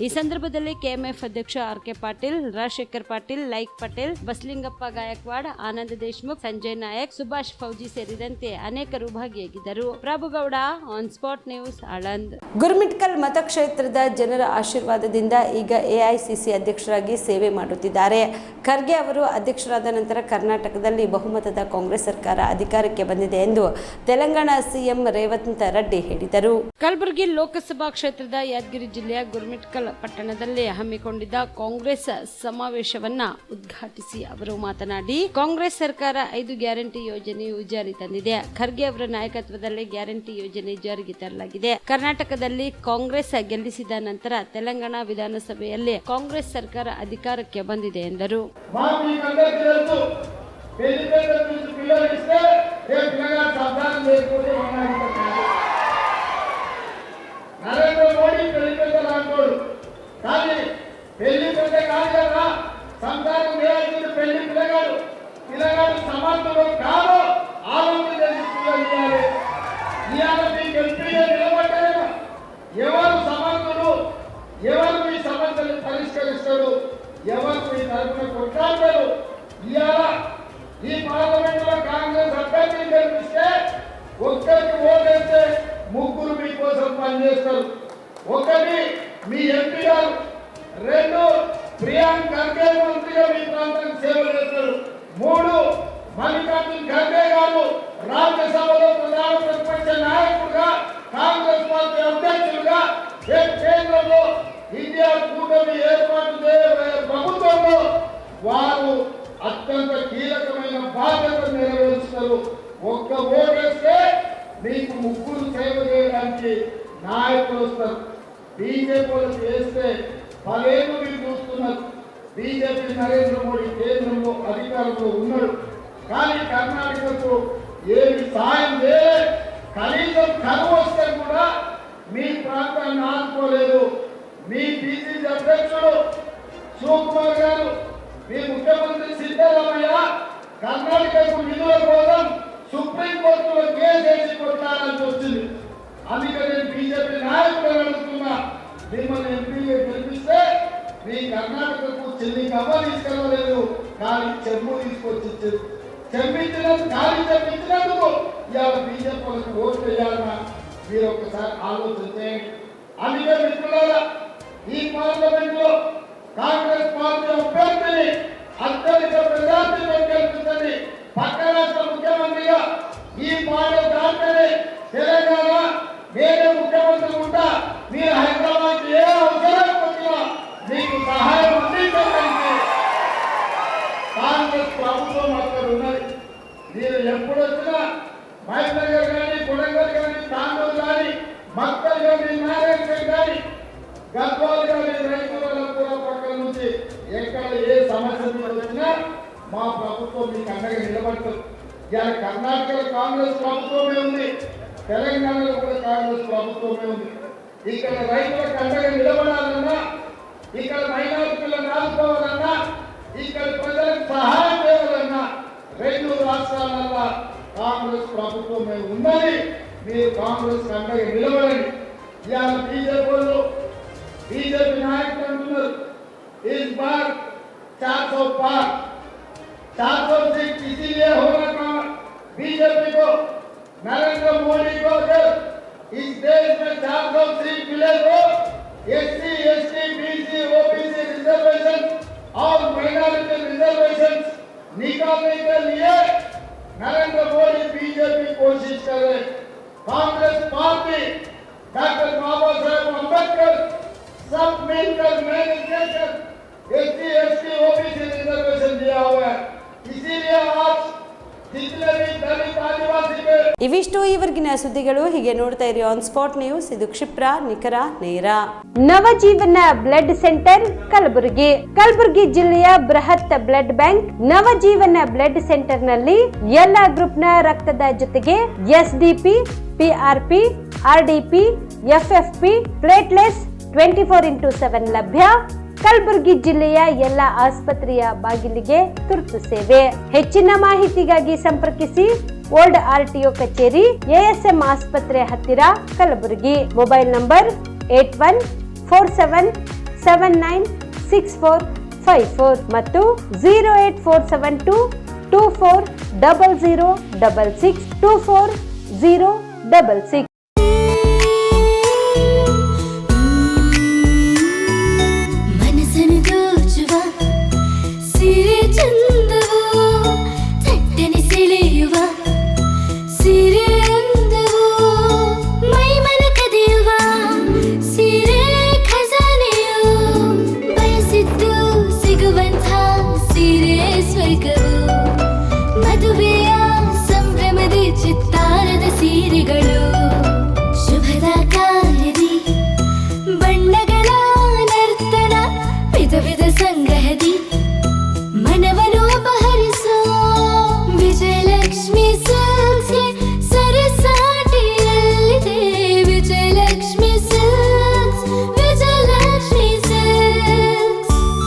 ಈ ಸಂದರ್ಭದಲ್ಲಿ ಕೆಎಂಎಫ್ ಅಧ್ಯಕ್ಷ RK ಪಾಟೀಲ್, ರಾಜಶೇಖರ್ ಪಾಟೀಲ್, ಲೈಕ್ ಪಟೇಲ್, ಬಸಲಿಂಗಪ್ಪ ಗಾಯಕ್ವಾಡ್, ಆನಂದ್ ದೇಶಮುಖ್, ಸಂಜಯ್ ನಾಯಕ್, ಸುಭಾಷ್ ಫೌಜಿ ಸೇರಿದಂತೆ ಅನೇಕರು ಭಾಗಿಯಾಗಿದ್ದರು. Prabhugouda, on spot news, Aland. Gurumitkal ಮತಕ್ಷೇತ್ರದ ಜನರ ಆಶೀರ್ವಾದದಿಂದ ಈಗ AICC ಅಧ್ಯಕ್ಷರಾಗಿ ಸೇವೆ ಮಾಡುತ್ತಿದ್ದಾರೆ. ಖರ್ಗೆ ಅವರು ಅಧ್ಯಕ್ಷರಾದ ನಂತರ ಕರ್ನಾಟಕದಲ್ಲಿ ಬಹುಮತದ ಕಾಂಗ್ರೆಸ್ ಸರ್ಕಾರ ಅಧಿಕಾರಕ್ಕೆ ಬಂದಿದೆ ಎಂದು ತೆಲಂಗಾಣ CM ರೇವಂತ್ ರೆಡ್ಡಿ ಹೇಳಿದರು. ಕಲಬುರಗಿ ಲೋಕಸಭಾ ಕ್ಷೇತ್ರದ ಯಾದಗಿರಿ ಜಿಲ್ಲೆಯ ಗುರುಮಿಟ್ಕಲ್ ಪಟ್ಟಣದಲ್ಲಿ ಹಮ್ಮಿಕೊಂಡಿದ್ದ ಕಾಂಗ್ರೆಸ್ ಸಮಾವೇಶವನ್ನ ಉದ್ಘಾಟಿಸಿ ಅವರು ಮಾತನಾಡಿ, ಕಾಂಗ್ರೆಸ್ ಸರ್ಕಾರ 5 ಗ್ಯಾರಂಟಿ ಯೋಜನೆಯು ಜಾರಿ ತಂದಿದೆ. ಖರ್ಗೆ ಅವರ ನಾಯಕತ್ವದಲ್ಲಿ ಗ್ಯಾರಂಟಿ ಯೋಜನೆ ಜಾರಿಗೆ ತರಲಾಗಿದೆ. ಕರ್ನಾಟಕದಲ್ಲಿ ಕಾಂಗ್ರೆಸ್ ಗೆಲ್ಲಿಸಿದ ನಂತರ ತೆಲಂಗಾಣ ವಿಧಾನಸಭೆಯಲ್ಲಿ ಕಾಂಗ್ರೆಸ್ ಸರ್ಕಾರ ಅಧಿಕಾರಕ್ಕೆ ಬಂದಿದೆ ಎಂದರು. నరేంద్ర మోడీ పెళ్లి కానీ పెళ్లి పెద్ద కాదు కదా, సంతానం వేయాల్సింది పెళ్లి పిల్లగాడు సమర్థుడు కాదు, ఆలోచన చేయాలి. ఇవాళ మీకు ఎంపీగా నిలబడ్డారు, ఎవరు సమర్థుడు, ఎవరు మీ సమస్యలు పరిష్కరిస్తారు, ఎవరు మీ తరఫున కొట్లాడతారు. ఇవాళ ఈ పార్లమెంట్ లో కాంగ్రెస్ అభ్యర్థిని గెలిపిస్తే ఒక్కరికి ఓటేస్తే 3 మీకోసం పనిచేస్తారు. 1 మీ ఎంపీ గారు, 2 ప్రియాంక్ ఖర్గే మంత్రిగా మీ ప్రాంతానికి సేవ చేస్తారు, 3 మల్లికార్జున్ ఖర్గే గారు రాజ్యసభలో ప్రధాన ప్రతిపక్ష నాయకుడుగా కాంగ్రెస్ పార్టీ అధ్యక్షులుగా కేంద్రంలో ఇండియా కూటమి ఏర్పాటు చేయబోయే ప్రభుత్వంలో వారు అత్యంత కీలకమైన బాధ్యతలు నెరవేరుస్తారు. 1 ఓటేస్తే మీకు 3 సేవ చేయడానికి నాయకులు వస్తారు. బీజేపీ వాళ్ళు చేస్తే 10 ఏళ్ళు మీరు చూస్తున్నారు. బీజేపీ నరేంద్ర మోడీ కేంద్రంలో అధికారంలో ఉన్నాడు, కానీ కర్ణాటకకు ఏమి సాయం చేయలే, కనీసం కరువు వస్తే కూడా మీ ప్రాంతాన్ని ఆదుకోలేదు. మీ పిసిసి అధ్యక్షుడు శివకుమార్ గారు, మీ ముఖ్యమంత్రి సిద్ధరామయ్య కర్ణాటకకు నిధుల కోసం సుప్రీంకోర్టులో కేసు వేసి కొట్టాలని వచ్చింది. అందుకే నేను బీజేపీ నాయకులను అడుగుతున్నా, మిమ్మల్ని ఎంపీగా గెలిపిస్తే మీ కర్ణాటకకు చెల్లి గవ్వ తీసుకెళ్ళలేదు, కానీ చెంబు తీసుకొచ్చి చెప్పించినందుకు ఖాళీ చెప్పించినందుకు ఇవాళ బీజేపీ వాళ్ళకి ఓట్లు వేయాలన్నా మీరు ఒకసారి ఆలోచన చేయండి. అందుకే మిత్రులారా, ఈ పార్లమెంట్ లో కాంగ్రెస్ పార్టీ అభ్యర్థిని అత్యధిక మెజార్టీతో గెలిపించండి. పక్క రాష్ట్ర ముఖ్యమంత్రిగా ఈ మాట దాటనే తెలంగాణ నేనే ముఖ్యమంత్రి ఉంటా, మీరు హైదరాబాద్ ఏ అవసరం వచ్చినా మీకు సహాయం అందించడానికి కాంగ్రెస్ ప్రభుత్వం అక్కడ ఉన్నది. మీరు ఎప్పుడు వచ్చినా మహబూబ్నగర్ కానీ, కొడంగల్ కానీ, తాండూరు కానీ, మక్కల్ కానీ, నారాయణపేట కానీ, గద్వాల్ కానీ, రైతుల పక్కన నుంచి ఎక్కడ ఏ సమస్య వచ్చినా మా ప్రభుత్వం మీకు అండగా నిలబడుతుంది. ఇవాళ కర్ణాటకలో కాంగ్రెస్ ప్రభుత్వమే ఉంది, తెలంగాణలో కూడా కాంగ్రెస్ ప్రభుత్వమే ఉంది. ఇక్కడ రైతులకు అండగా నిలబడాలన్నా, ఇక్కడ మైనారిటీలను ఆదుకోవాలన్నా, ఇక్కడ ప్రజలకు సహాయం చేయాలన్నా రెండు రాష్ట్రాలలో కాంగ్రెస్ ప్రభుత్వమే ఉన్నది. మీరు కాంగ్రెస్ అండగా నిలబడండి. ఇవాళ బీజేపీ నాయకులు అంటున్నారు, इस बार 400 पार 400 सीट इसीलिए होना था बीजेपी को, नरेंद्र मोदी को अगर इस देश में 400 सीट मिले तो SC, ST, BC, OBC reservation और माइनॉरिटी रिजर्वेशन निकालने के लिए नरेंद्र मोदी बीजेपी कोशिश कर रहे। कांग्रेस पार्टी डॉक्टर बाबा साहेब अम्बेडकर सब मिलकर मैंने एससी, एसटी, ओबीसी रिजर्वेशन दिया हुआ है। इसीलिए आज जितने भी दलित आदिवासी के ಇವಿಷ್ಟು ಈವರೆಗಿನ ಸುದ್ದಿಗಳು. ಹೀಗೆ ನೋಡ್ತಾ ಇರಿ ಆನ್ ಸ್ಪಾಟ್ ನ್ಯೂಸ್. ಇದು ಕ್ಷಿಪ್ರ, ನಿಖರ, ನೇರ. Navajeevan blood centre Kalaburagi. ಕಲಬುರಗಿ ಜಿಲ್ಲೆಯ ಬೃಹತ್ blood bank Navajeevan blood centre ನಲ್ಲಿ ಎಲ್ಲಾ ಗ್ರೂಪ್ ನ ರಕ್ತದ ಜೊತೆಗೆ ಎಸ್ಡಿಪಿ, ಪಿಆರ್ಪಿ, ಆರ್ಡಿಪಿ, ಎಫ್ಎಫ್ಪಿ, ಪ್ಲೇಟ್ಲೆಟ್ಸ್ 24x7 ಲಭ್ಯ. ಕಲಬುರಗಿ ಜಿಲ್ಲೆಯ ಎಲ್ಲ ಆಸ್ಪತ್ರೆಯ ಬಾಗಿಲಿಗೆ ತುರ್ತು ಸೇವೆ. ಹೆಚ್ಚಿನ ಮಾಹಿತಿಗಾಗಿ ಸಂಪರ್ಕಿಸಿ ಓಲ್ಡ್ ಆರ್ಟಿಒ ಕಚೇರಿ, ಎಎಸ್ಎಂ ಆಸ್ಪತ್ರೆ ಹತ್ತಿರ, ಕಲಬುರಗಿ. ಮೊಬೈಲ್ ನಂಬರ್ 8147979654 ಮತ್ತು 08472240066 24066.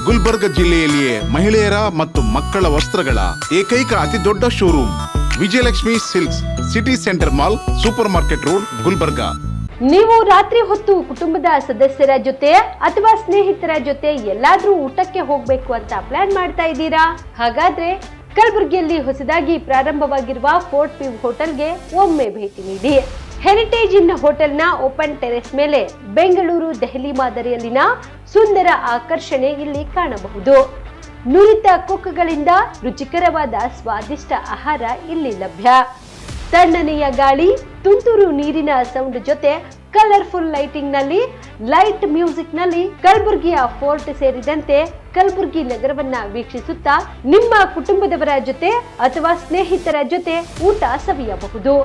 ಗುಲ್ಬರ್ಗ ಜಿಲ್ಲೆಯಲ್ಲಿಯೇ ಮಹಿಳೆಯರ ಮತ್ತು ಮಕ್ಕಳ ವಸ್ತ್ರಗಳ ಏಕೈಕ ಅತಿ ದೊಡ್ಡ showroom Vijayalakshmi silks, city centre mall, super market road, Gulbarga. ನೀವು ರಾತ್ರಿ ಹೊತ್ತು ಕುಟುಂಬದ ಸದಸ್ಯರ ಜೊತೆ ಅಥವಾ ಸ್ನೇಹಿತರ ಜೊತೆ ಎಲ್ಲಾದ್ರೂ ಊಟಕ್ಕೆ ಹೋಗ್ಬೇಕು ಅಂತ ಪ್ಲಾನ್ ಮಾಡ್ತಾ ಇದ್ದೀರಾ? ಹಾಗಾದ್ರೆ ಕಲಬುರಗಿಯಲ್ಲಿ ಹೊಸದಾಗಿ ಪ್ರಾರಂಭವಾಗಿರುವ ಫೋರ್ಟ್ ಪಿವ್ ಹೋಟೆಲ್ಗೆ ಒಮ್ಮೆ ಭೇಟಿ ನೀಡಿ. ಹೆರಿಟೇಜ್ ಇನ್ ಹೋಟೆಲ್ನ ಓಪನ್ ಟೆರೆಸ್ ಮೇಲೆ ಬೆಂಗಳೂರು, ದೆಹಲಿ ಮಾದರಿಯಲ್ಲಿನ ಸುಂದರ ಆಕರ್ಷಣೆ ಇಲ್ಲಿ ಕಾಣಬಹುದು. ನುರಿತ ಕುಕ್ಗಳಿಂದ ರುಚಿಕರವಾದ ಸ್ವಾದಿಷ್ಟ ಆಹಾರ ಇಲ್ಲಿ ಲಭ್ಯ. ತಣ್ಣನೆಯ ಗಾಳಿ, ತುಂತುರು ನೀರಿನ ಸೌಂಡ್ ಜೊತೆ ಕಲರ್ಫುಲ್ ಲೈಟಿಂಗ್ ನಲ್ಲಿ, ಲೈಟ್ ಮ್ಯೂಸಿಕ್ ನಲ್ಲಿ ಕಲಬುರಗಿಯ ಫೋರ್ಟ್ ಸೇರಿದಂತೆ ಕಲಬುರಗಿ ನಗರವನ್ನ ವೀಕ್ಷಿಸುತ್ತಾ ನಿಮ್ಮ ಕುಟುಂಬದವರ ಜೊತೆ ಅಥವಾ ಸ್ನೇಹಿತರ ಜೊತೆ ಊಟ ಸವಿಯಬಹುದು.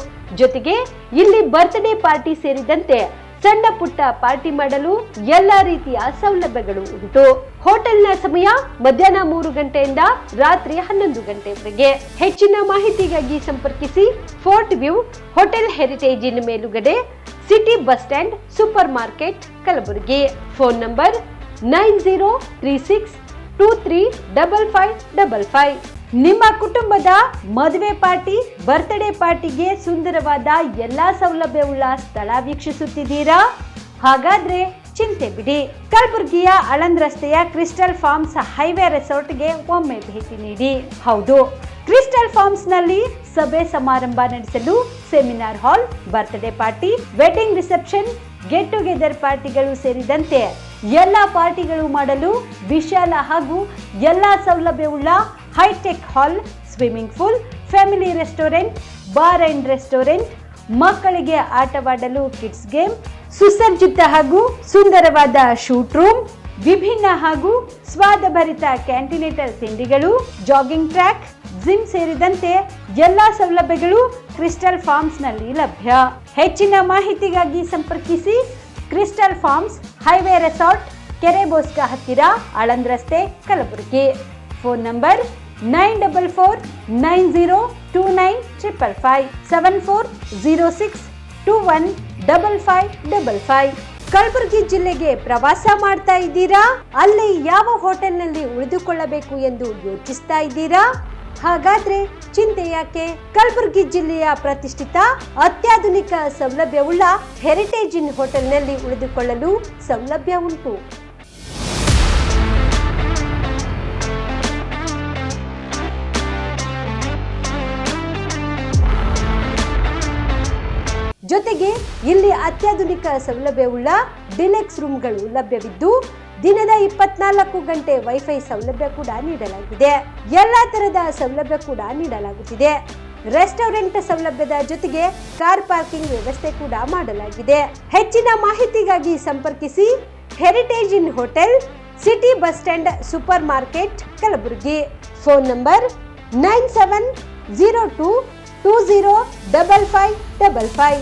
ಜೊತೆಗೆ ಇಲ್ಲಿ ಬರ್ತ್ಡೇ ಪಾರ್ಟಿ ಸೇರಿದಂತೆ ಸಣ್ಣ ಪುಟ್ಟ ಪಾರ್ಟಿ ಮಾಡಲು ಎಲ್ಲಾ ರೀತಿಯ ಸೌಲಭ್ಯಗಳು ಉಂಟು. ಹೋಟೆಲ್ನ ಸಮಯ ಮಧ್ಯಾಹ್ನ 3 ಗಂಟೆಯಿಂದ ರಾತ್ರಿ 11 ಗಂಟೆವರೆಗೆ. ಹೆಚ್ಚಿನ ಮಾಹಿತಿಗಾಗಿ ಸಂಪರ್ಕಿಸಿ ಫೋರ್ಟ್ ವ್ಯೂ ಹೋಟೆಲ್ ಹೆರಿಟೇಜ್ ಇನ್ ಮೇಲುಗಡೆ, city bus stand, super market, Kalaburagi. Phone number 9036235555. ನಿಮ್ಮ ಕುಟುಂಬದ ಮದುವೆ ಪಾರ್ಟಿ, ಬರ್ತ್ಡೇ ಪಾರ್ಟಿಗೆ ಸುಂದರವಾದ ಎಲ್ಲಾ ಸೌಲಭ್ಯವುಳ್ಳ ಸ್ಥಳ ವೀಕ್ಷಿಸುತ್ತಿದ್ದೀರಾ? ಹಾಗಾದ್ರೆ ಚಿಂತೆ ಬಿಡಿ. ಕಲಬುರಗಿಯ ಆಳಂದ್ ರಸ್ತೆಯ ಕ್ರಿಸ್ಟಲ್ ಫಾರ್ಮ್ಸ್ ಹೈವೇ ರೆಸಾರ್ಟ್ಗೆ ಒಮ್ಮೆ ಭೇಟಿ ನೀಡಿ. ಹೌದು, ಕ್ರಿಸ್ಟಲ್ ಫಾರ್ಮ್ಸ್ ನಲ್ಲಿ ಸಭೆ ಸಮಾರಂಭ ನಡೆಸಲು seminar hall, birthday party, wedding reception, get together ಪಾರ್ಟಿಗಳು ಸೇರಿದಂತೆ ಎಲ್ಲಾ ಪಾರ್ಟಿಗಳು ಮಾಡಲು ವಿಶಾಲ ಹಾಗೂ ಎಲ್ಲಾ ಸೌಲಭ್ಯವುಳ್ಳ hi tech hall, swimming pool, family restaurant, bar and restaurant, ಮಕ್ಕಳಿಗೆ ಆಟವಾಡಲು ಕಿಡ್ಸ್ ಗೇಮ್, ಸುಸಜ್ಜಿತ ಹಾಗೂ ಸುಂದರವಾದ ಶೂಟ್ ರೂಮ್, ವಿಭಿನ್ನ ಹಾಗೂ ಸ್ವಾದಭರಿತ ಕ್ಯಾಂಟಿನೇಟಲ್ ತಿಂಡಿಗಳು, ಜಾಗಿಂಗ್ ಟ್ರ್ಯಾಕ್, ಜಿಮ್ ಸೇರಿದಂತೆ ಎಲ್ಲಾ ಸೌಲಭ್ಯಗಳು ಕ್ರಿಸ್ಟಲ್ ಫಾರ್ಮ್ಸ್ ನಲ್ಲಿ ಲಭ್ಯ. ಹೆಚ್ಚಿನ ಮಾಹಿತಿಗಾಗಿ ಸಂಪರ್ಕಿಸಿ ಕ್ರಿಸ್ಟಲ್ ಫಾರ್ಮ್ಸ್ ಹೈವೇ ರೆಸಾರ್ಟ್, ಕೆರೆ ಬೋಸ್ಕ ಹತ್ತಿರ, ಆಳಂದ್ ರಸ್ತೆ, ಕಲಬುರಗಿ. Phone number 9490295555 7406215555. ಕಲಬುರಗಿ ಜಿಲ್ಲೆಗೆ ಪ್ರವಾಸ ಮಾಡ್ತಾ ಇದ್ದೀರಾ? ಅಲ್ಲಿ ಯಾವ ಹೋಟೆಲ್ನಲ್ಲಿ ಉಳಿದುಕೊಳ್ಳಬೇಕು ಎಂದು ಯೋಚಿಸ್ತಾ ಇದ್ದೀರಾ? ಹಾಗಾದ್ರೆ ಚಿಂತೆ ಯಾಕೆ? ಕಲಬುರಗಿ ಜಿಲ್ಲೆಯ ಪ್ರತಿಷ್ಠಿತ ಅತ್ಯಾಧುನಿಕ ಸೌಲಭ್ಯವುಳ್ಳ ಹೆರಿಟೇಜ್ ಇನ್ ಹೋಟೆಲ್ನಲ್ಲಿ ಉಳಿದುಕೊಳ್ಳಲು ಸೌಲಭ್ಯ ಉಂಟು. ಜೊತೆಗೆ ಇಲ್ಲಿ ಅತ್ಯಾಧುನಿಕ ಸೌಲಭ್ಯವುಳ್ಳ ಡಿಲೆಕ್ಸ್ ರೂಮ್ಗಳು ಲಭ್ಯವಿದ್ದು ದಿನದ 24 ಗಂಟೆ ವೈಫೈ ಸೌಲಭ್ಯ ಕೂಡ ನೀಡಲಾಗಿದೆ. ಎಲ್ಲಾ ತರಹದ ಸೌಲಭ್ಯ ಕೂಡ ನೀಡಲಾಗುತ್ತಿದೆ. ರೆಸ್ಟೋರೆಂಟ್ ಸೌಲಭ್ಯದ ಜೊತೆಗೆ ಕಾರ್ ಪಾರ್ಕಿಂಗ್ ವ್ಯವಸ್ಥೆ ಕೂಡ ಮಾಡಲಾಗಿದೆ. ಹೆಚ್ಚಿನ ಮಾಹಿತಿಗಾಗಿ ಸಂಪರ್ಕಿಸಿ heritage inn hotel, city bus stand, super market, Kalaburagi. Phone number 9702205555.